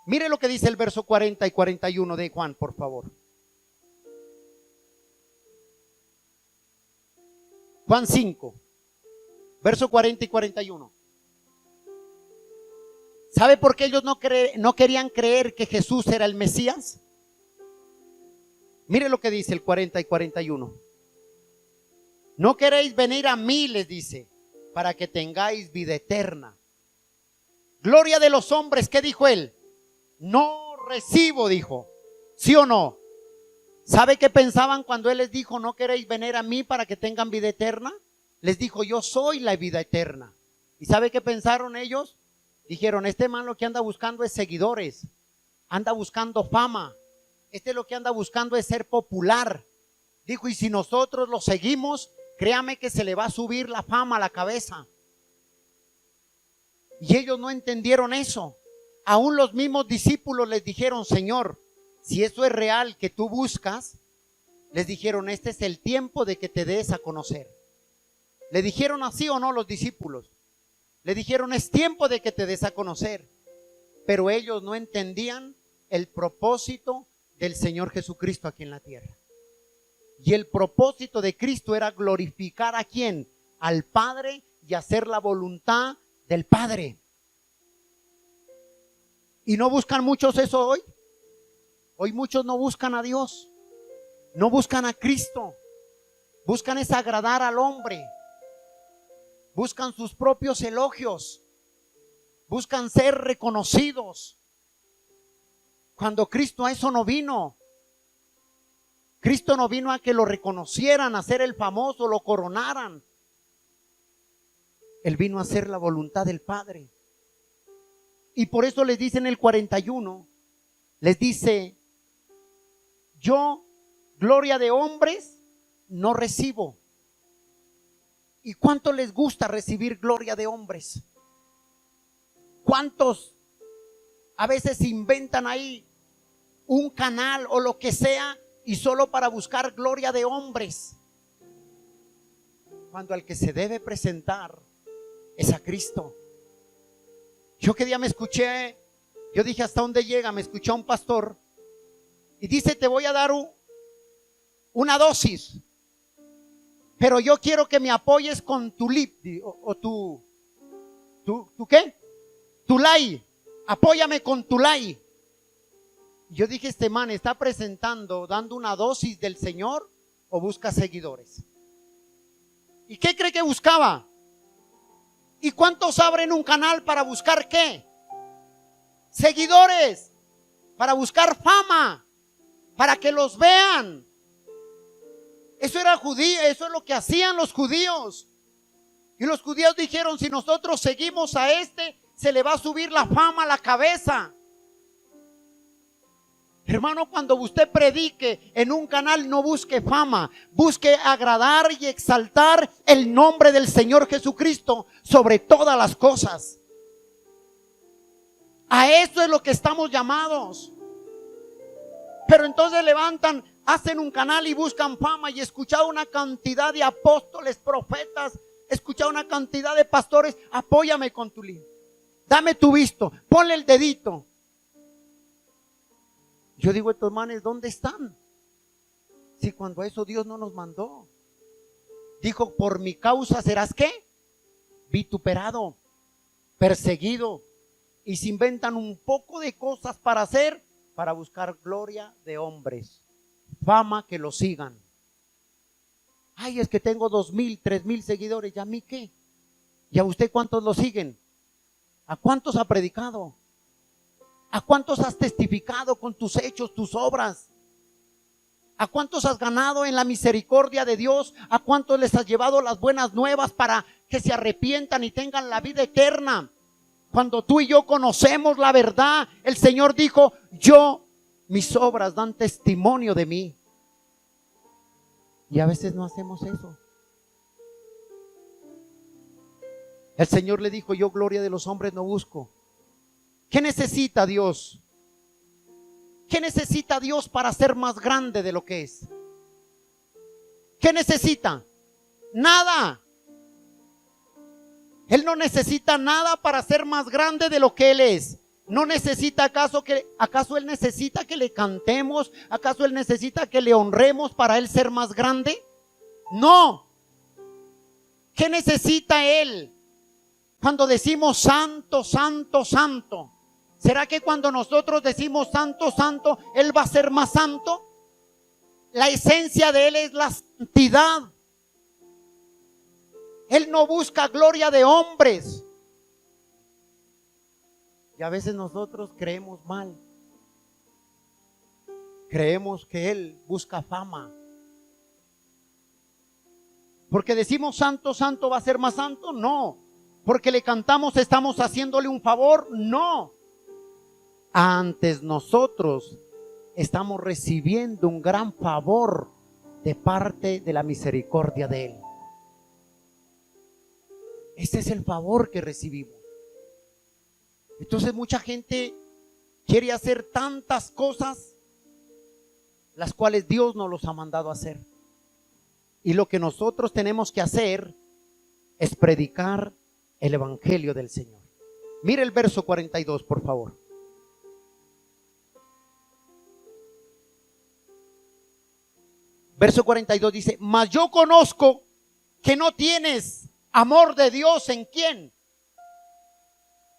Mire lo que dice el verso 40 y 41 de Juan, por favor. Juan 5, verso 40 y 41. ¿Sabe por qué ellos no querían creer que Jesús era el Mesías? Mire lo que dice el 40 y 41. No queréis venir a mí, les dice, para que tengáis vida eterna. Gloria de los hombres, ¿qué dijo él? No recibo, dijo. ¿Sí o no? ¿Sabe qué pensaban cuando él les dijo, no queréis venir a mí para que tengan vida eterna? Les dijo, yo soy la vida eterna. ¿Y sabe qué pensaron ellos? Dijeron, este man lo que anda buscando es seguidores, anda buscando fama, este lo que anda buscando es ser popular. Dijo, y si nosotros lo seguimos, créame que se le va a subir la fama a la cabeza. Y ellos no entendieron eso. Aún los mismos discípulos les dijeron, Señor, si eso es real que tú buscas, les dijeron, este es el tiempo de que te des a conocer. ¿Le dijeron así o no los discípulos? Le dijeron, es tiempo de que te des a conocer. Pero ellos no entendían el propósito del Señor Jesucristo aquí en la tierra. Y el propósito de Cristo era glorificar ¿a quién? Al Padre y hacer la voluntad del Padre. ¿Y no buscan muchos eso hoy? Hoy muchos no buscan a Dios, no buscan a Cristo, buscan es agradar al hombre, buscan sus propios elogios, buscan ser reconocidos. Cuando Cristo a eso no vino. Cristo no vino a que lo reconocieran, a ser el famoso, lo coronaran. Él vino a hacer la voluntad del Padre. Y por eso les dice en el 41, les dice, yo gloria de hombres no recibo. ¿Y cuánto les gusta recibir gloria de hombres? ¿Cuántos a veces inventan ahí un canal o lo que sea y solo para buscar gloria de hombres? Cuando al que se debe presentar es a Cristo. Yo que día me escuché, yo dije hasta dónde llega, me escuchó un pastor y dice, te voy a dar una dosis, pero yo quiero que me apoyes con tu lip o tu ¿qué? Tu lay, apóyame con tu lay. Yo dije, este man está presentando, dando una dosis del Señor o busca seguidores. ¿Y qué cree que buscaba? ¿Y cuántos abren un canal para buscar qué? Seguidores, para buscar fama, para que los vean. Eso era judío, eso es lo que hacían los judíos. Y los judíos dijeron, si nosotros seguimos a este, se le va a subir la fama a la cabeza. Hermano, cuando usted predique en un canal, no busque fama, busque agradar y exaltar el nombre del Señor Jesucristo sobre todas las cosas. A eso es lo que estamos llamados. Pero entonces levantan, hacen un canal y buscan fama. Y he escuchado una cantidad de apóstoles, profetas, he escuchado una cantidad de pastores, apóyame con tu link, dame tu visto, ponle el dedito. Yo digo, estos manes, ¿dónde están? Si cuando a eso Dios no nos mandó. Dijo, por mi causa serás ¿qué? Vituperado, perseguido. Y se inventan un poco de cosas para hacer, para buscar gloria de hombres, fama, que lo sigan. Ay, es que tengo 2,000, 3,000 seguidores. ¿Y a mí qué? ¿Y a usted cuántos lo siguen? ¿A cuántos ha predicado? ¿A cuántos has testificado con tus hechos, tus obras? ¿A cuántos has ganado en la misericordia de Dios? ¿A cuántos les has llevado las buenas nuevas para que se arrepientan y tengan la vida eterna? Cuando tú y yo conocemos la verdad, el Señor dijo, mis obras dan testimonio de mí. Y a veces no hacemos eso. El Señor le dijo, yo gloria de los hombres no busco. ¿Qué necesita Dios? ¿Qué necesita Dios para ser más grande de lo que es? ¿Qué necesita? Nada. Él no necesita nada para ser más grande de lo que Él es. No necesita ¿acaso Él necesita que le cantemos? ¿Acaso Él necesita que le honremos para Él ser más grande? No. ¿Qué necesita Él? Cuando decimos santo, santo, santo, ¿será que cuando nosotros decimos santo, santo, Él va a ser más santo? La esencia de Él es la santidad. Él no busca gloria de hombres. Y a veces nosotros creemos mal. Creemos que Él busca fama. Porque decimos santo, santo, ¿va a ser más santo? No. Porque le cantamos, ¿estamos haciéndole un favor? No. Antes nosotros estamos recibiendo un gran favor de parte de la misericordia de Él. Ese es el favor que recibimos. Entonces mucha gente quiere hacer tantas cosas las cuales Dios nos los ha mandado a hacer. Y lo que nosotros tenemos que hacer es predicar el evangelio del Señor. Mire el verso 42, por favor. Verso 42 dice: mas yo conozco que no tienes amor de Dios en quién.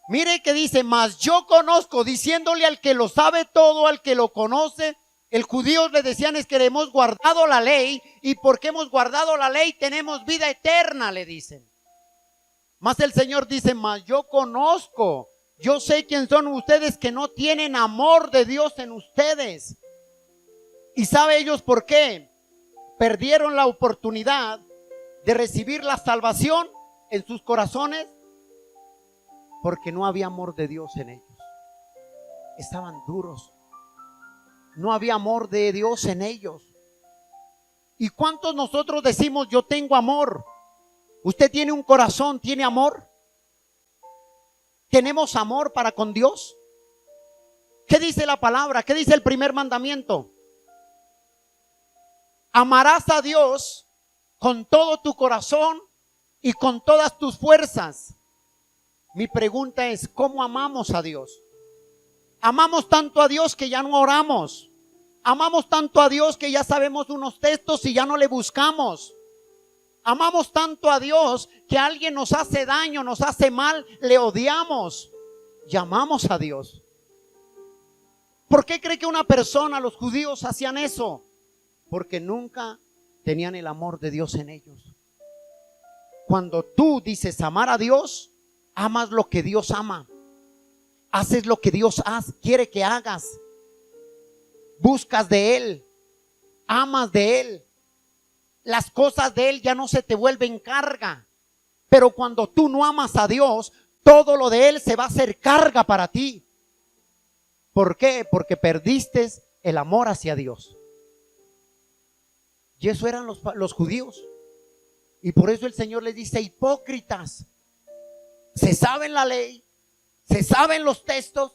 Mire que dice: mas yo conozco, diciéndole al que lo sabe todo, al que lo conoce. El judío le decían: es que hemos guardado la ley, y porque hemos guardado la ley tenemos vida eterna, le dicen. Mas el Señor dice: mas yo conozco, yo sé quién son ustedes, que no tienen amor de Dios en ustedes. ¿Y sabe ellos por qué? Perdieron la oportunidad de recibir la salvación en sus corazones, porque no había amor de Dios en ellos. Estaban duros. No había amor de Dios en ellos. ¿Y cuántos nosotros decimos: yo tengo amor? ¿Usted tiene un corazón? ¿Tiene amor? ¿Tenemos amor para con Dios? ¿Qué dice la palabra? ¿Qué dice el primer mandamiento? Amarás a Dios con todo tu corazón y con todas tus fuerzas. Mi pregunta es: ¿cómo amamos a Dios? Amamos tanto a Dios que ya no oramos. Amamos tanto a Dios que ya sabemos unos textos y ya no le buscamos. Amamos tanto a Dios que alguien nos hace daño, nos hace mal, le odiamos. Y amamos a Dios. ¿Por qué cree que una persona, los judíos, hacían eso? Porque nunca tenían el amor de Dios en ellos. Cuando tú dices amar a Dios, amas lo que Dios ama. Haces lo que Dios quiere que hagas. Buscas de Él. Amas de Él. Las cosas de Él ya no se te vuelven carga. Pero cuando tú no amas a Dios, todo lo de Él se va a hacer carga para ti. ¿Por qué? Porque perdiste el amor hacia Dios. Y eso eran los judíos. Y por eso el Señor les dice: hipócritas, se saben la ley, se saben los textos,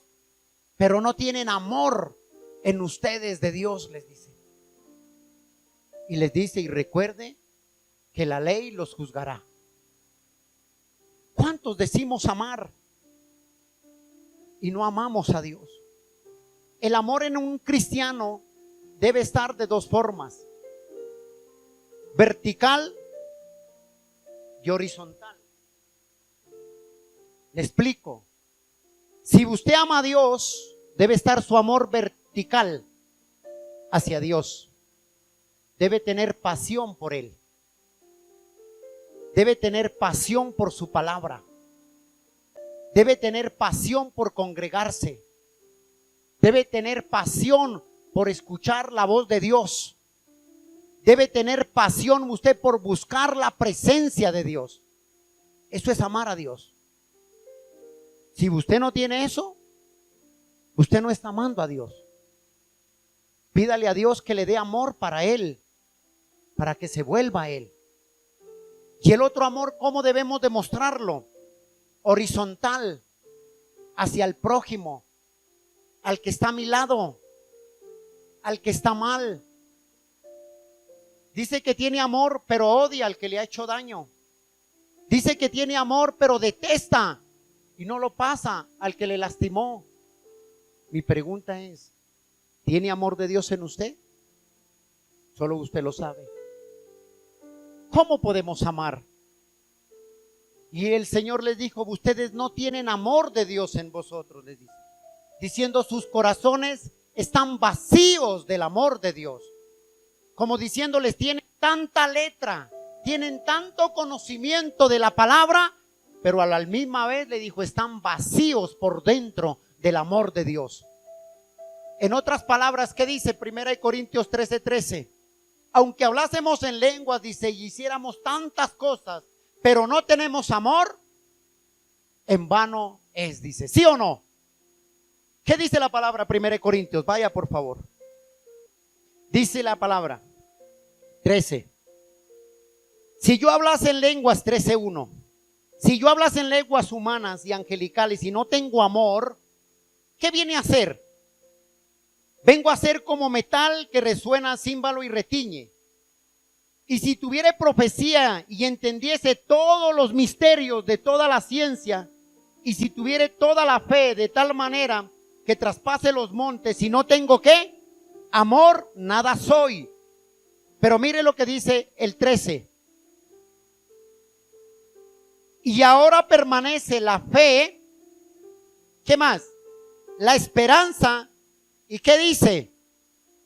pero no tienen amor en ustedes de Dios, les dice. Y les dice: y recuerde que la ley los juzgará. ¿Cuántos decimos amar y no amamos a Dios? El amor en un cristiano debe estar de dos formas: vertical y horizontal. Le explico. Si usted ama a Dios, debe estar su amor vertical hacia Dios. Debe tener pasión por Él. Debe tener pasión por su palabra. Debe tener pasión por congregarse. Debe tener pasión por escuchar la voz de Dios. Debe tener pasión usted por buscar la presencia de Dios. Eso es amar a Dios. Si usted no tiene eso, usted no está amando a Dios. Pídale a Dios que le dé amor para Él, para que se vuelva a Él. Y el otro amor, ¿cómo debemos demostrarlo? Horizontal, hacia el prójimo, al que está a mi lado, al que está mal. Dice que tiene amor, pero odia al que le ha hecho daño. Dice que tiene amor, pero detesta y no lo pasa al que le lastimó. Mi pregunta es: ¿tiene amor de Dios en usted? Solo usted lo sabe. ¿Cómo podemos amar? Y el Señor les dijo: ustedes no tienen amor de Dios en vosotros, les dice, diciendo: sus corazones están vacíos del amor de Dios. Como diciéndoles: tienen tanta letra, tienen tanto conocimiento de la palabra, pero a la misma vez le dijo: están vacíos por dentro del amor de Dios. En otras palabras, ¿qué dice 1 Corintios 13:13? Aunque hablásemos en lenguas, dice, y hiciéramos tantas cosas, pero no tenemos amor, en vano es, dice. ¿Sí o no? ¿Qué dice la palabra 1 Corintios? Vaya, por favor. Dice la palabra 13. Si yo hablase en lenguas, 13:1. Si yo hablase en lenguas humanas y angelicales y no tengo amor, ¿qué viene a hacer? Vengo a ser como metal que resuena címbalo y retiñe. Y si tuviere profecía y entendiese todos los misterios de toda la ciencia, y si tuviere toda la fe de tal manera que traspase los montes, y no tengo ¿qué? Amor, nada soy. Pero mire lo que dice el 13. Y ahora permanece la fe, ¿qué más? La esperanza, ¿y qué dice?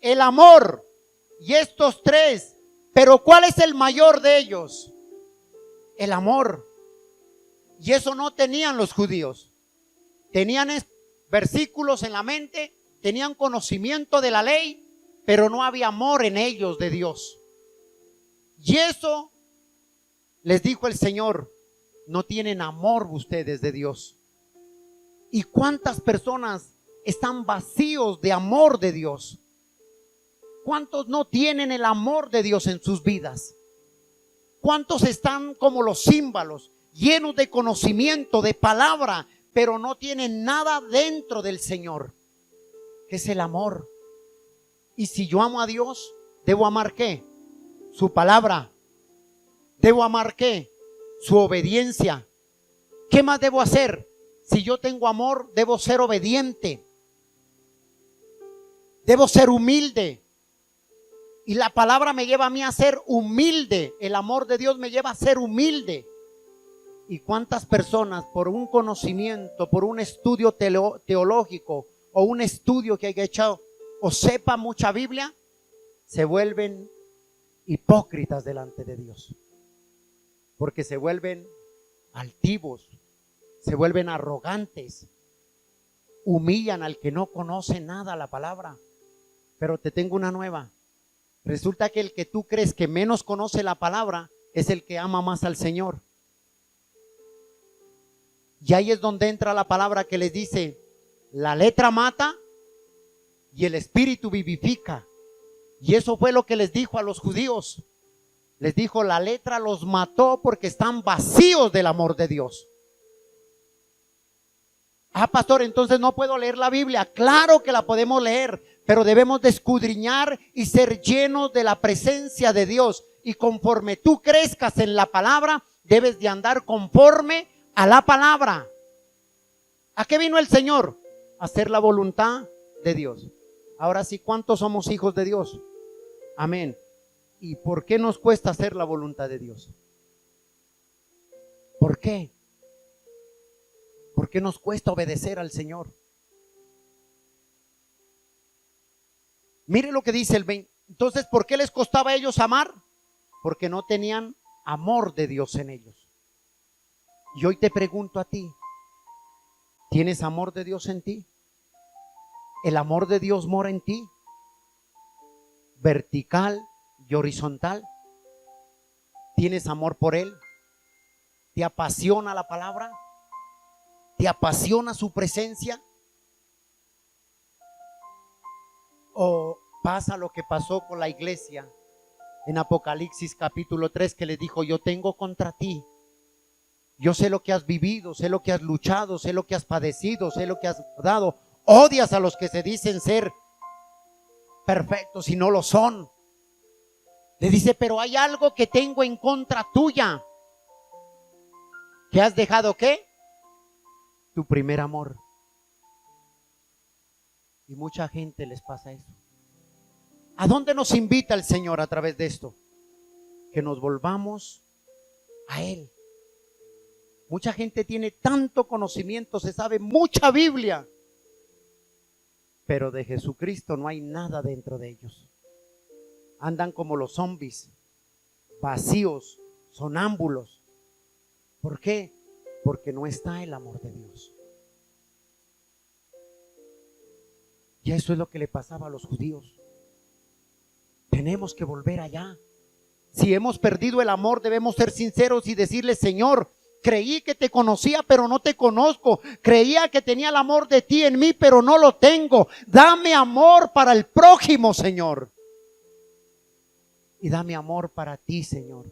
El amor. Y estos tres, pero ¿cuál es el mayor de ellos? El amor. Y eso no tenían los judíos. Tenían versículos en la mente, tenían conocimiento de la ley, pero no había amor en ellos de Dios. Y eso les dijo el Señor, no tienen amor ustedes de Dios. ¿Y cuántas personas están vacíos de amor de Dios? ¿Cuántos no tienen el amor de Dios en sus vidas? ¿Cuántos están como los címbalos, llenos de conocimiento, de palabra, pero no tienen nada dentro del Señor, que es el amor? Y si yo amo a Dios, ¿debo amar qué? Su palabra. ¿Debo amar qué? Su obediencia. ¿Qué más debo hacer? Si yo tengo amor, debo ser obediente. Debo ser humilde. Y la palabra me lleva a mí a ser humilde. El amor de Dios me lleva a ser humilde. ¿Y cuántas personas por un conocimiento, por un estudio teológico o un estudio que haya hecho o sepa mucha Biblia, se vuelven hipócritas delante de Dios? Porque se vuelven altivos, se vuelven arrogantes, humillan al que no conoce nada la palabra. Pero te tengo una nueva. Resulta que el que tú crees que menos conoce la palabra es el que ama más al Señor. Y ahí es donde entra la palabra que les dice, la letra mata y el espíritu vivifica. Y eso fue lo que les dijo a los judíos. Les dijo, la letra los mató porque están vacíos del amor de Dios. Ah, pastor, entonces no puedo leer la Biblia. Claro que la podemos leer, pero debemos de escudriñar y ser llenos de la presencia de Dios. Y conforme tú crezcas en la palabra, debes de andar conforme a la palabra. ¿A qué vino el Señor? A hacer la voluntad de Dios. Ahora sí, ¿cuántos somos hijos de Dios? Amén. ¿Y por qué nos cuesta hacer la voluntad de Dios? ¿Por qué? ¿Por qué nos cuesta obedecer al Señor? Mire lo que dice el 20. Entonces, ¿por qué les costaba a ellos amar? Porque no tenían amor de Dios en ellos. Y hoy te pregunto a ti, ¿tienes amor de Dios en ti? ¿El amor de Dios mora en ti? Vertical y horizontal. ¿Tienes amor por Él? ¿Te apasiona la palabra? ¿Te apasiona su presencia? ¿O pasa lo que pasó con la iglesia en Apocalipsis capítulo 3, que les dijo, yo tengo contra ti, yo sé lo que has vivido, sé lo que has luchado, sé lo que has padecido, sé lo que has dado, odias a los que se dicen ser perfectos y no lo son? Le dice, pero hay algo que tengo en contra tuya, que has dejado ¿qué? Tu primer amor. Y mucha gente les pasa eso. ¿A dónde nos invita el Señor a través de esto? Que nos volvamos a Él. Mucha gente tiene tanto conocimiento, se sabe mucha Biblia, pero de Jesucristo no hay nada dentro de ellos. Andan como los zombies, vacíos, sonámbulos. ¿Por qué? Porque no está el amor de Dios. Y eso es lo que le pasaba a los judíos. Tenemos que volver allá. Si hemos perdido el amor, debemos ser sinceros y decirle, Señor, creí que te conocía, pero no te conozco. Creía que tenía el amor de ti en mí, pero no lo tengo. Dame amor para el prójimo, Señor. Y dame amor para ti, Señor,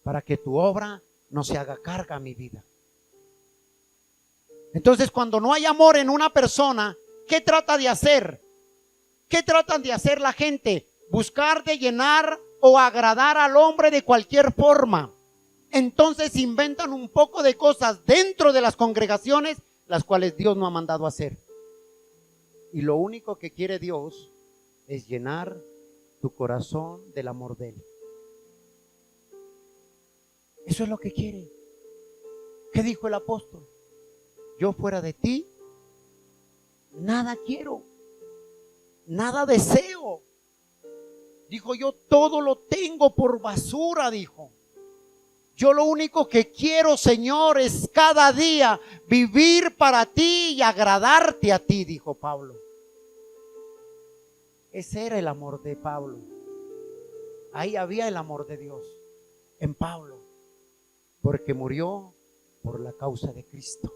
para que tu obra no se haga carga a mi vida. Entonces, cuando no hay amor en una persona, ¿qué trata de hacer? ¿Qué tratan de hacer la gente? Buscar de llenar o agradar al hombre de cualquier forma. Entonces inventan un poco de cosas dentro de las congregaciones, las cuales Dios no ha mandado a hacer. Y lo único que quiere Dios es llenar tu corazón del amor de Él. Eso es lo que quiere. ¿Qué dijo el apóstol? Yo fuera de ti, nada quiero, nada deseo. Dijo, yo todo lo tengo por basura, dijo. Yo lo único que quiero, Señor, es cada día vivir para ti y agradarte a ti, dijo Pablo. Ese era el amor de Pablo. Ahí había el amor de Dios en Pablo, porque murió por la causa de Cristo.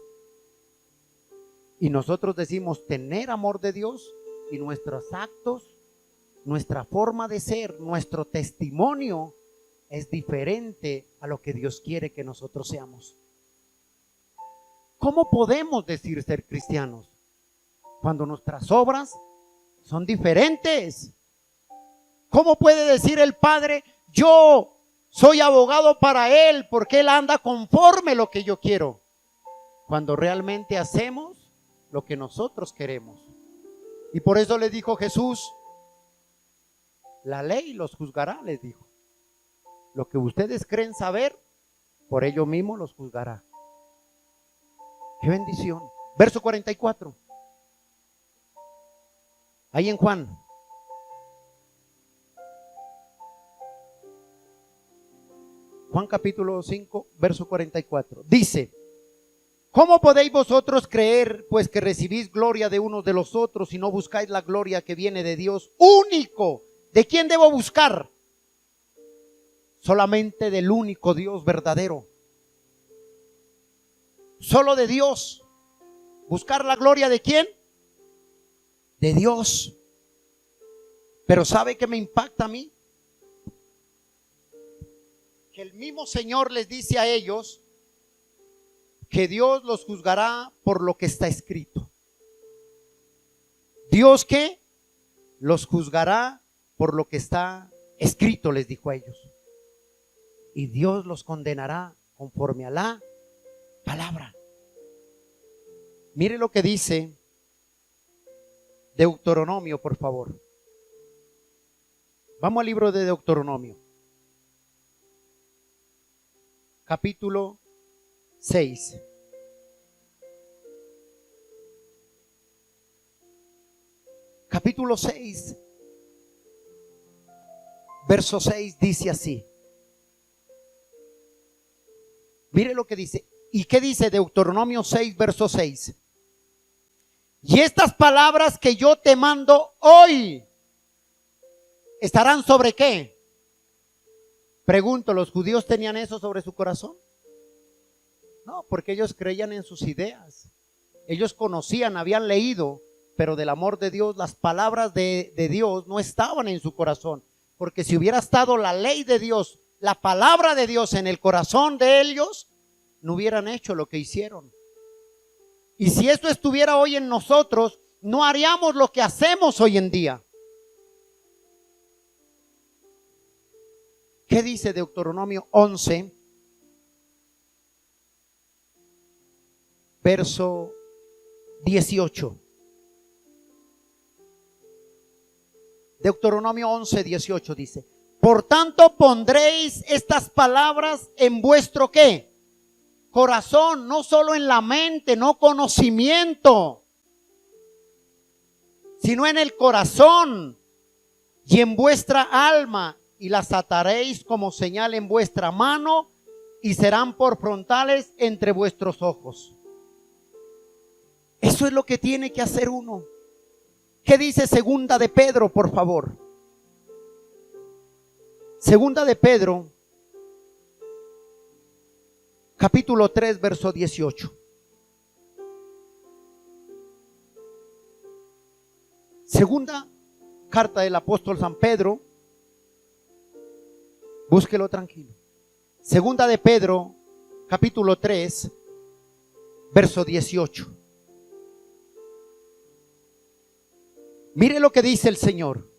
Y nosotros decimos tener amor de Dios, y nuestros actos, nuestra forma de ser, nuestro testimonio es diferente a lo que Dios quiere que nosotros seamos. ¿Cómo podemos decir ser cristianos cuando nuestras obras son diferentes? ¿Cómo puede decir el Padre, yo soy abogado para Él porque Él anda conforme lo que yo quiero, cuando realmente hacemos lo que nosotros queremos? Y por eso les dijo Jesús, la ley los juzgará, les dijo. Lo que ustedes creen saber, por ello mismo los juzgará. ¡Qué bendición! Verso 44. Ahí en Juan. Juan capítulo 5, verso 44. Dice, ¿cómo podéis vosotros creer, pues que recibís gloria de unos de los otros y no buscáis la gloria que viene de Dios único? ¿De quién debo buscar? Solamente del único Dios verdadero. Solo de Dios. ¿Buscar la gloria de quién? De Dios. Pero ¿sabe qué me impacta a mí? Que el mismo Señor les dice a ellos que Dios los juzgará por lo que está escrito. ¿Dios qué? Los juzgará por lo que está escrito, les dijo a ellos. Y Dios los condenará conforme a la palabra. Mire lo que dice Deuteronomio, por favor. Vamos al libro de Deuteronomio. Capítulo 6. Capítulo 6. Verso 6 dice así. Mire lo que dice. ¿Y qué dice Deuteronomio 6, verso 6? Y estas palabras que yo te mando hoy, ¿estarán sobre qué? Pregunto, ¿los judíos tenían eso sobre su corazón? No, porque ellos creían en sus ideas. Ellos conocían, habían leído, pero del amor de Dios, las palabras de Dios no estaban en su corazón. Porque si hubiera estado la ley de Dios, la palabra de Dios en el corazón de ellos, no hubieran hecho lo que hicieron. Y si esto estuviera hoy en nosotros, no haríamos lo que hacemos hoy en día. ¿Qué dice Deuteronomio 11? Verso 18. Deuteronomio 11, 18 dice: por tanto pondréis estas palabras en vuestro ¿qué? Corazón, no solo en la mente, no conocimiento, sino en el corazón y en vuestra alma, y las ataréis como señal en vuestra mano y serán por frontales entre vuestros ojos. Eso es lo que tiene que hacer uno. ¿Qué dice segunda de Pedro, por favor? Segunda de Pedro, capítulo 3, verso 18. Segunda carta del apóstol San Pedro. Búsquelo tranquilo. Segunda de Pedro, capítulo 3, verso 18. Mire lo que dice el Señor.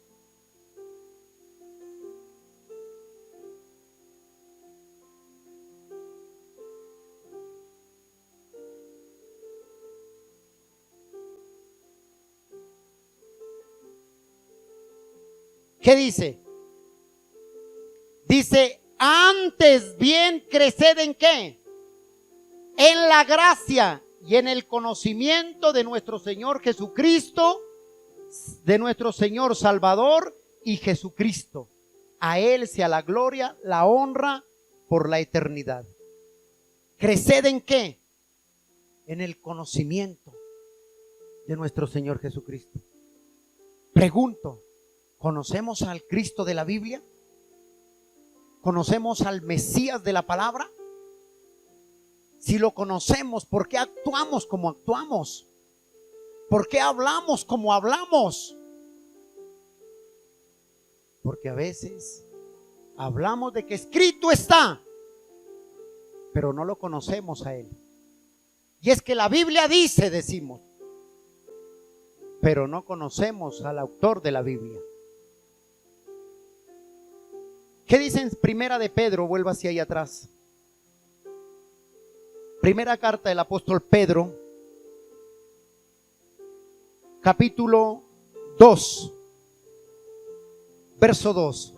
¿Qué dice? Dice, antes bien creced ¿en qué? En la gracia y en el conocimiento de nuestro Señor Jesucristo, de nuestro Señor Salvador y Jesucristo. A Él sea la gloria, la honra por la eternidad. ¿Creced en qué? En el conocimiento de nuestro Señor Jesucristo. Pregunto, ¿conocemos al Cristo de la Biblia? ¿Conocemos al Mesías de la palabra? Si lo conocemos, ¿por qué actuamos como actuamos? ¿Por qué hablamos como hablamos? Porque a veces hablamos de que escrito está, pero no lo conocemos a Él. Y es que la Biblia dice, decimos, pero no conocemos al autor de la Biblia. ¿Qué dice en Primera de Pedro? Vuelva hacia ahí atrás. Primera carta del apóstol Pedro, capítulo 2, verso 2.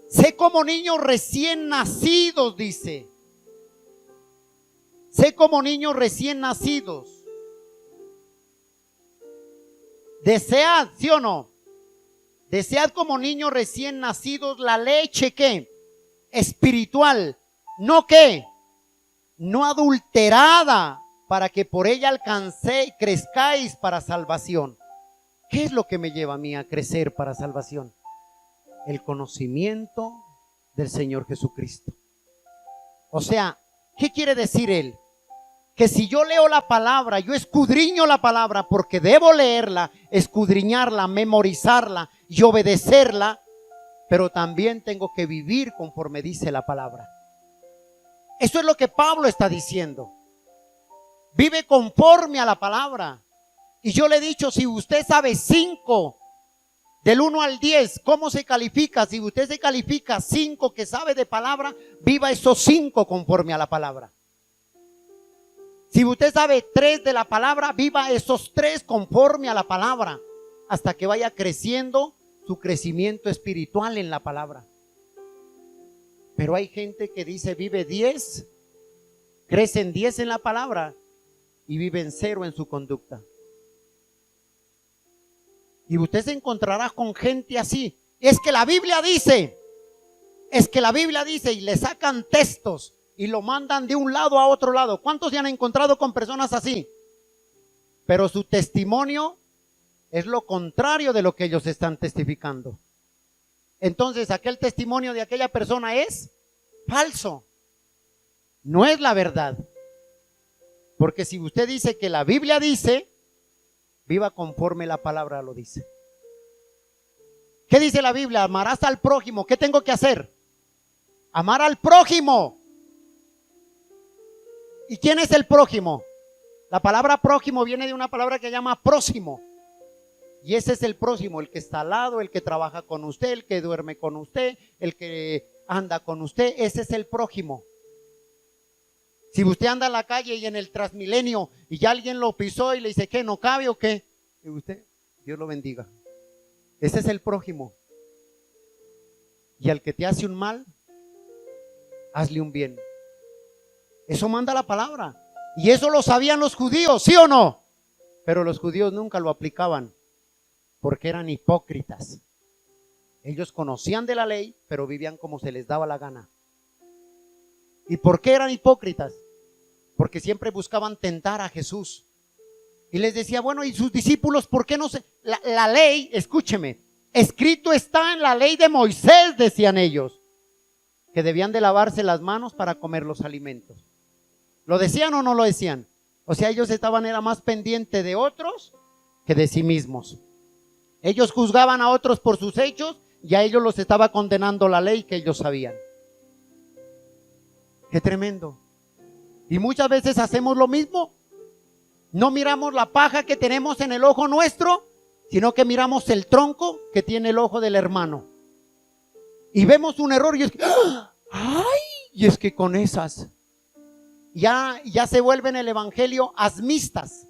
Sé como niños recién nacidos, dice. Sé como niños recién nacidos. Desead, ¿sí o no? Desead como niños recién nacidos la leche, ¿qué? Espiritual, no ¿qué? No adulterada, para que por ella alcancéis, crezcáis para salvación. ¿Qué es lo que me lleva a mí a crecer para salvación? El conocimiento del Señor Jesucristo. O sea, ¿qué quiere decir Él? Que si yo leo la palabra, yo escudriño la palabra porque debo leerla, escudriñarla, memorizarla y obedecerla, pero también tengo que vivir conforme dice la palabra. Eso es lo que Pablo está diciendo. Vive conforme a la palabra. Y yo le he dicho, si usted sabe 5, del 1 al 10, ¿cómo se califica? Si usted se califica 5 que sabe de palabra, viva esos 5 conforme a la palabra. Si usted sabe 3 de la palabra, viva esos 3 conforme a la palabra, hasta que vaya creciendo su crecimiento espiritual en la palabra. Pero hay gente que dice vive 10, crecen 10 en la palabra y viven 0 en su conducta. Y usted se encontrará con gente así. Es que la Biblia dice, y le sacan textos y lo mandan de un lado a otro lado. ¿Cuántos se han encontrado con personas así? Pero su testimonio es lo contrario de lo que ellos están testificando. Entonces aquel testimonio de aquella persona es falso. No es la verdad. Porque si usted dice que la Biblia dice, viva conforme la palabra lo dice. ¿Qué dice la Biblia? Amarás al prójimo. ¿Qué tengo que hacer? Amar al prójimo. ¿Y quién es el prójimo? La palabra prójimo viene de una palabra que se llama próximo. Y ese es el próximo, el que está al lado, el que trabaja con usted, el que duerme con usted, el que anda con usted. Ese es el prójimo. Si usted anda en la calle y en el Transmilenio y ya alguien lo pisó y le dice, ¿qué? ¿No cabe o qué? Y usted, Dios lo bendiga. Ese es el prójimo. Y al que te hace un mal, hazle un bien. Eso manda la palabra. Y eso lo sabían los judíos, ¿sí o no? Pero los judíos nunca lo aplicaban porque eran hipócritas. Ellos conocían de la ley, pero vivían como se les daba la gana. ¿Y por qué eran hipócritas? Porque siempre buscaban tentar a Jesús. Y les decía, bueno, ¿y sus discípulos por qué no se...? La ley, escúcheme, escrito está en la ley de Moisés, decían ellos, que debían de lavarse las manos para comer los alimentos. ¿Lo decían o no lo decían? O sea, ellos era más pendiente de otros que de sí mismos. Ellos juzgaban a otros por sus hechos y a ellos los estaba condenando la ley que ellos sabían. Qué tremendo. Y muchas veces hacemos lo mismo. No miramos la paja que tenemos en el ojo nuestro, sino que miramos el tronco que tiene el ojo del hermano. Y vemos un error y es que, ¡ay! Y es que con esas ya se vuelven el evangelio asmistas.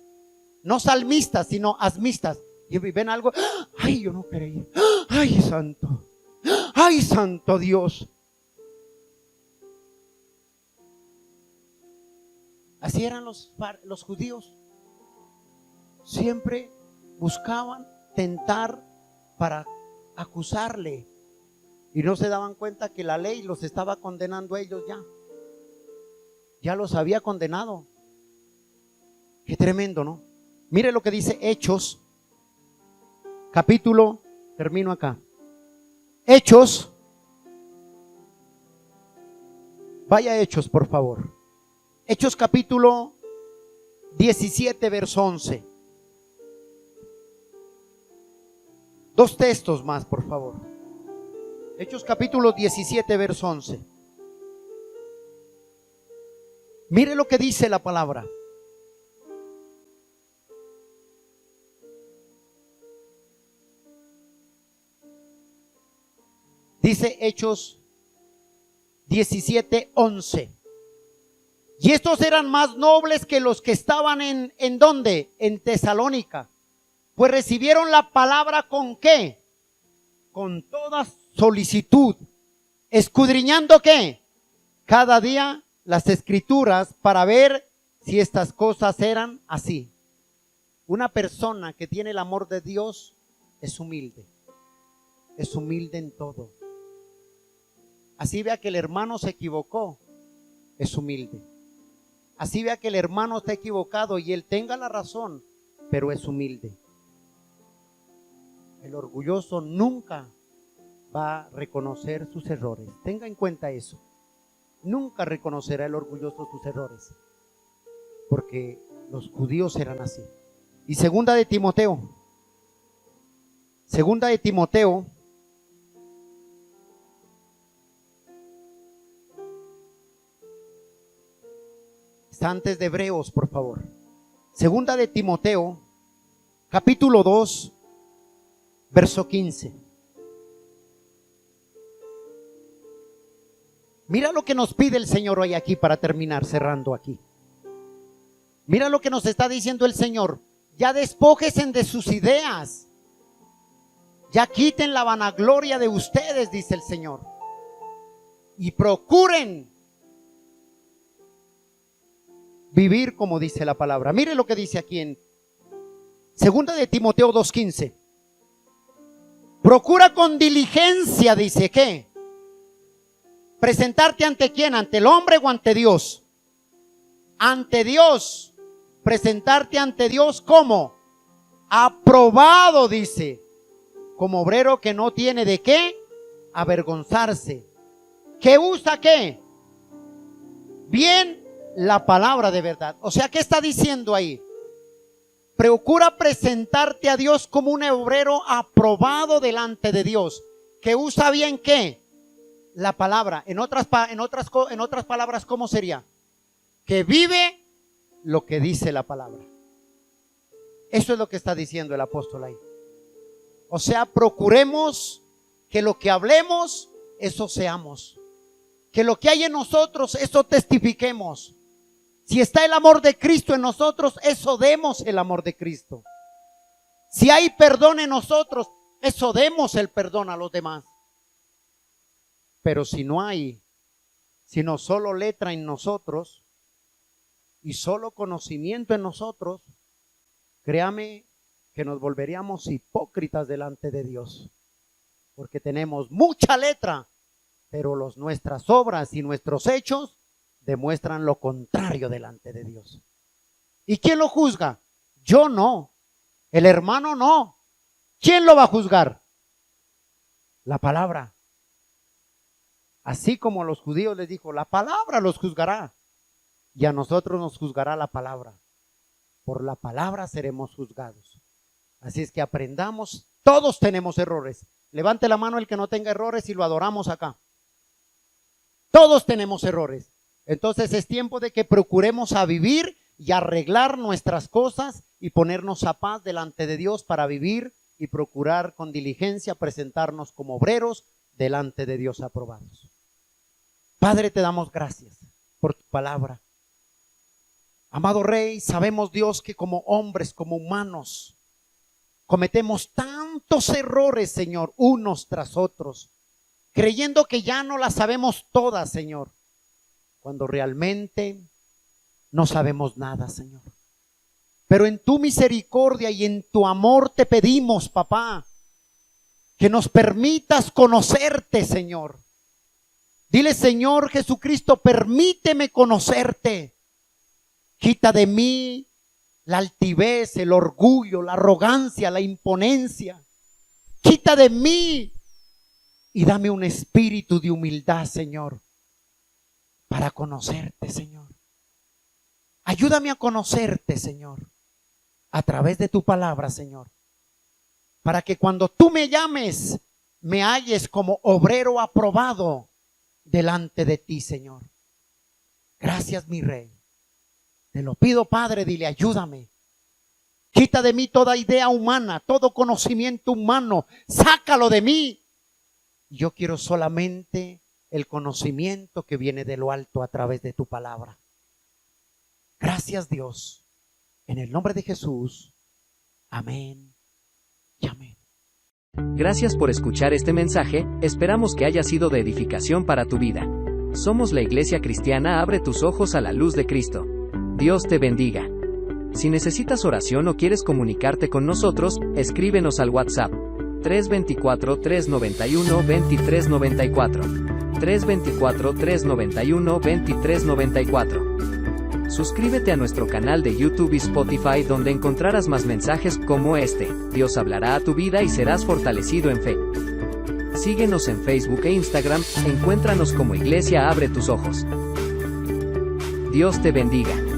No salmistas, sino asmistas. Y ven algo, ¡ay! Yo no creí. ¡Ay, santo! ¡Ay, santo Dios! Así eran los judíos. Siempre buscaban tentar para acusarle. Y no se daban cuenta que la ley los estaba condenando a ellos ya. Ya los había condenado. Qué tremendo, ¿no? Mire lo que dice Hechos, capítulo, termino acá. Hechos, vaya Hechos, por favor. Hechos capítulo 17, verso 11. Dos textos más, por favor. Hechos capítulo 17, verso 11. Mire lo que dice la palabra. Dice Hechos 17, 11. Y estos eran más nobles que los que estaban ¿en dónde? En Tesalónica. Pues recibieron la palabra ¿con qué? Con toda solicitud, escudriñando ¿qué? Cada día las escrituras para ver si estas cosas eran así. Una persona que tiene el amor de Dios es humilde en todo. Así vea que el hermano se equivocó, es humilde. Así vea que el hermano está equivocado y él tenga la razón, pero es humilde. El orgulloso nunca va a reconocer sus errores. Tenga en cuenta eso. Nunca reconocerá el orgulloso sus errores, porque los judíos eran así. Y segunda de Timoteo, está antes de Hebreos, por favor. Segunda de Timoteo, capítulo 2, verso 15. Mira lo que nos pide el Señor hoy aquí para terminar, cerrando aquí. Mira lo que nos está diciendo el Señor. Ya despójense de sus ideas. Ya quiten la vanagloria de ustedes, dice el Señor. Y procuren vivir como dice la palabra. Mire lo que dice aquí en segunda de Timoteo 2:15. Procura con diligencia, dice, ¿qué? ¿Presentarte ante quién? ¿Ante el hombre o ante Dios? Ante Dios. Presentarte ante Dios como aprobado, dice, como obrero que no tiene de qué avergonzarse, que usa qué bien la palabra de verdad. O sea, ¿qué está diciendo ahí? Procura presentarte a Dios como un obrero aprobado delante de Dios, que usa bien ¿qué? La palabra. En otras palabras, ¿cómo sería? Que vive lo que dice la palabra. Eso es lo que está diciendo el apóstol ahí. O sea, procuremos que lo que hablemos, eso seamos. Que lo que hay en nosotros, eso testifiquemos. Si está el amor de Cristo en nosotros, eso demos el amor de Cristo. Si hay perdón en nosotros, eso demos el perdón a los demás. Pero si no hay, sino solo letra en nosotros y solo conocimiento en nosotros, créame que nos volveríamos hipócritas delante de Dios. Porque tenemos mucha letra, pero nuestras obras y nuestros hechos demuestran lo contrario delante de Dios. ¿Y quién lo juzga? Yo no. El hermano no. ¿Quién lo va a juzgar? La palabra. Así como a los judíos les dijo, la palabra los juzgará. Y a nosotros nos juzgará la palabra. Por la palabra seremos juzgados. Así es que aprendamos. Todos tenemos errores. Levante la mano el que no tenga errores y lo adoramos acá. Todos tenemos errores. Entonces es tiempo de que procuremos a vivir y arreglar nuestras cosas y ponernos a paz delante de Dios para vivir y procurar con diligencia presentarnos como obreros delante de Dios aprobados. Padre, te damos gracias por tu palabra. Amado Rey, sabemos, Dios, que como hombres, como humanos, cometemos tantos errores, Señor, unos tras otros, creyendo que ya no las sabemos todas, Señor, cuando realmente no sabemos nada, Señor. Pero en tu misericordia y en tu amor te pedimos, papá, que nos permitas conocerte, Señor. Dile, Señor Jesucristo, permíteme conocerte. Quita de mí la altivez, el orgullo, la arrogancia, la imponencia. Quita de mí y dame un espíritu de humildad, Señor, para conocerte, Señor. Ayúdame a conocerte, Señor, a través de tu palabra, Señor, para que cuando tú me llames, me halles como obrero aprobado delante de ti, Señor. Gracias, mi Rey. Te lo pido, Padre, dile, ayúdame. Quita de mí toda idea humana, todo conocimiento humano, sácalo de mí. Yo quiero solamente el conocimiento que viene de lo alto a través de tu palabra. Gracias, Dios. En el nombre de Jesús. Amén y amén. Gracias por escuchar este mensaje, esperamos que haya sido de edificación para tu vida. Somos la Iglesia Cristiana Abre tus Ojos a la Luz de Cristo. Dios te bendiga. Si necesitas oración o quieres comunicarte con nosotros, escríbenos al WhatsApp 324-391-2394. 324-391-2394. Suscríbete a nuestro canal de YouTube y Spotify, donde encontrarás más mensajes como este. Dios hablará a tu vida y serás fortalecido en fe. Síguenos en Facebook e Instagram, encuéntranos como Iglesia Abre tus Ojos. Dios te bendiga.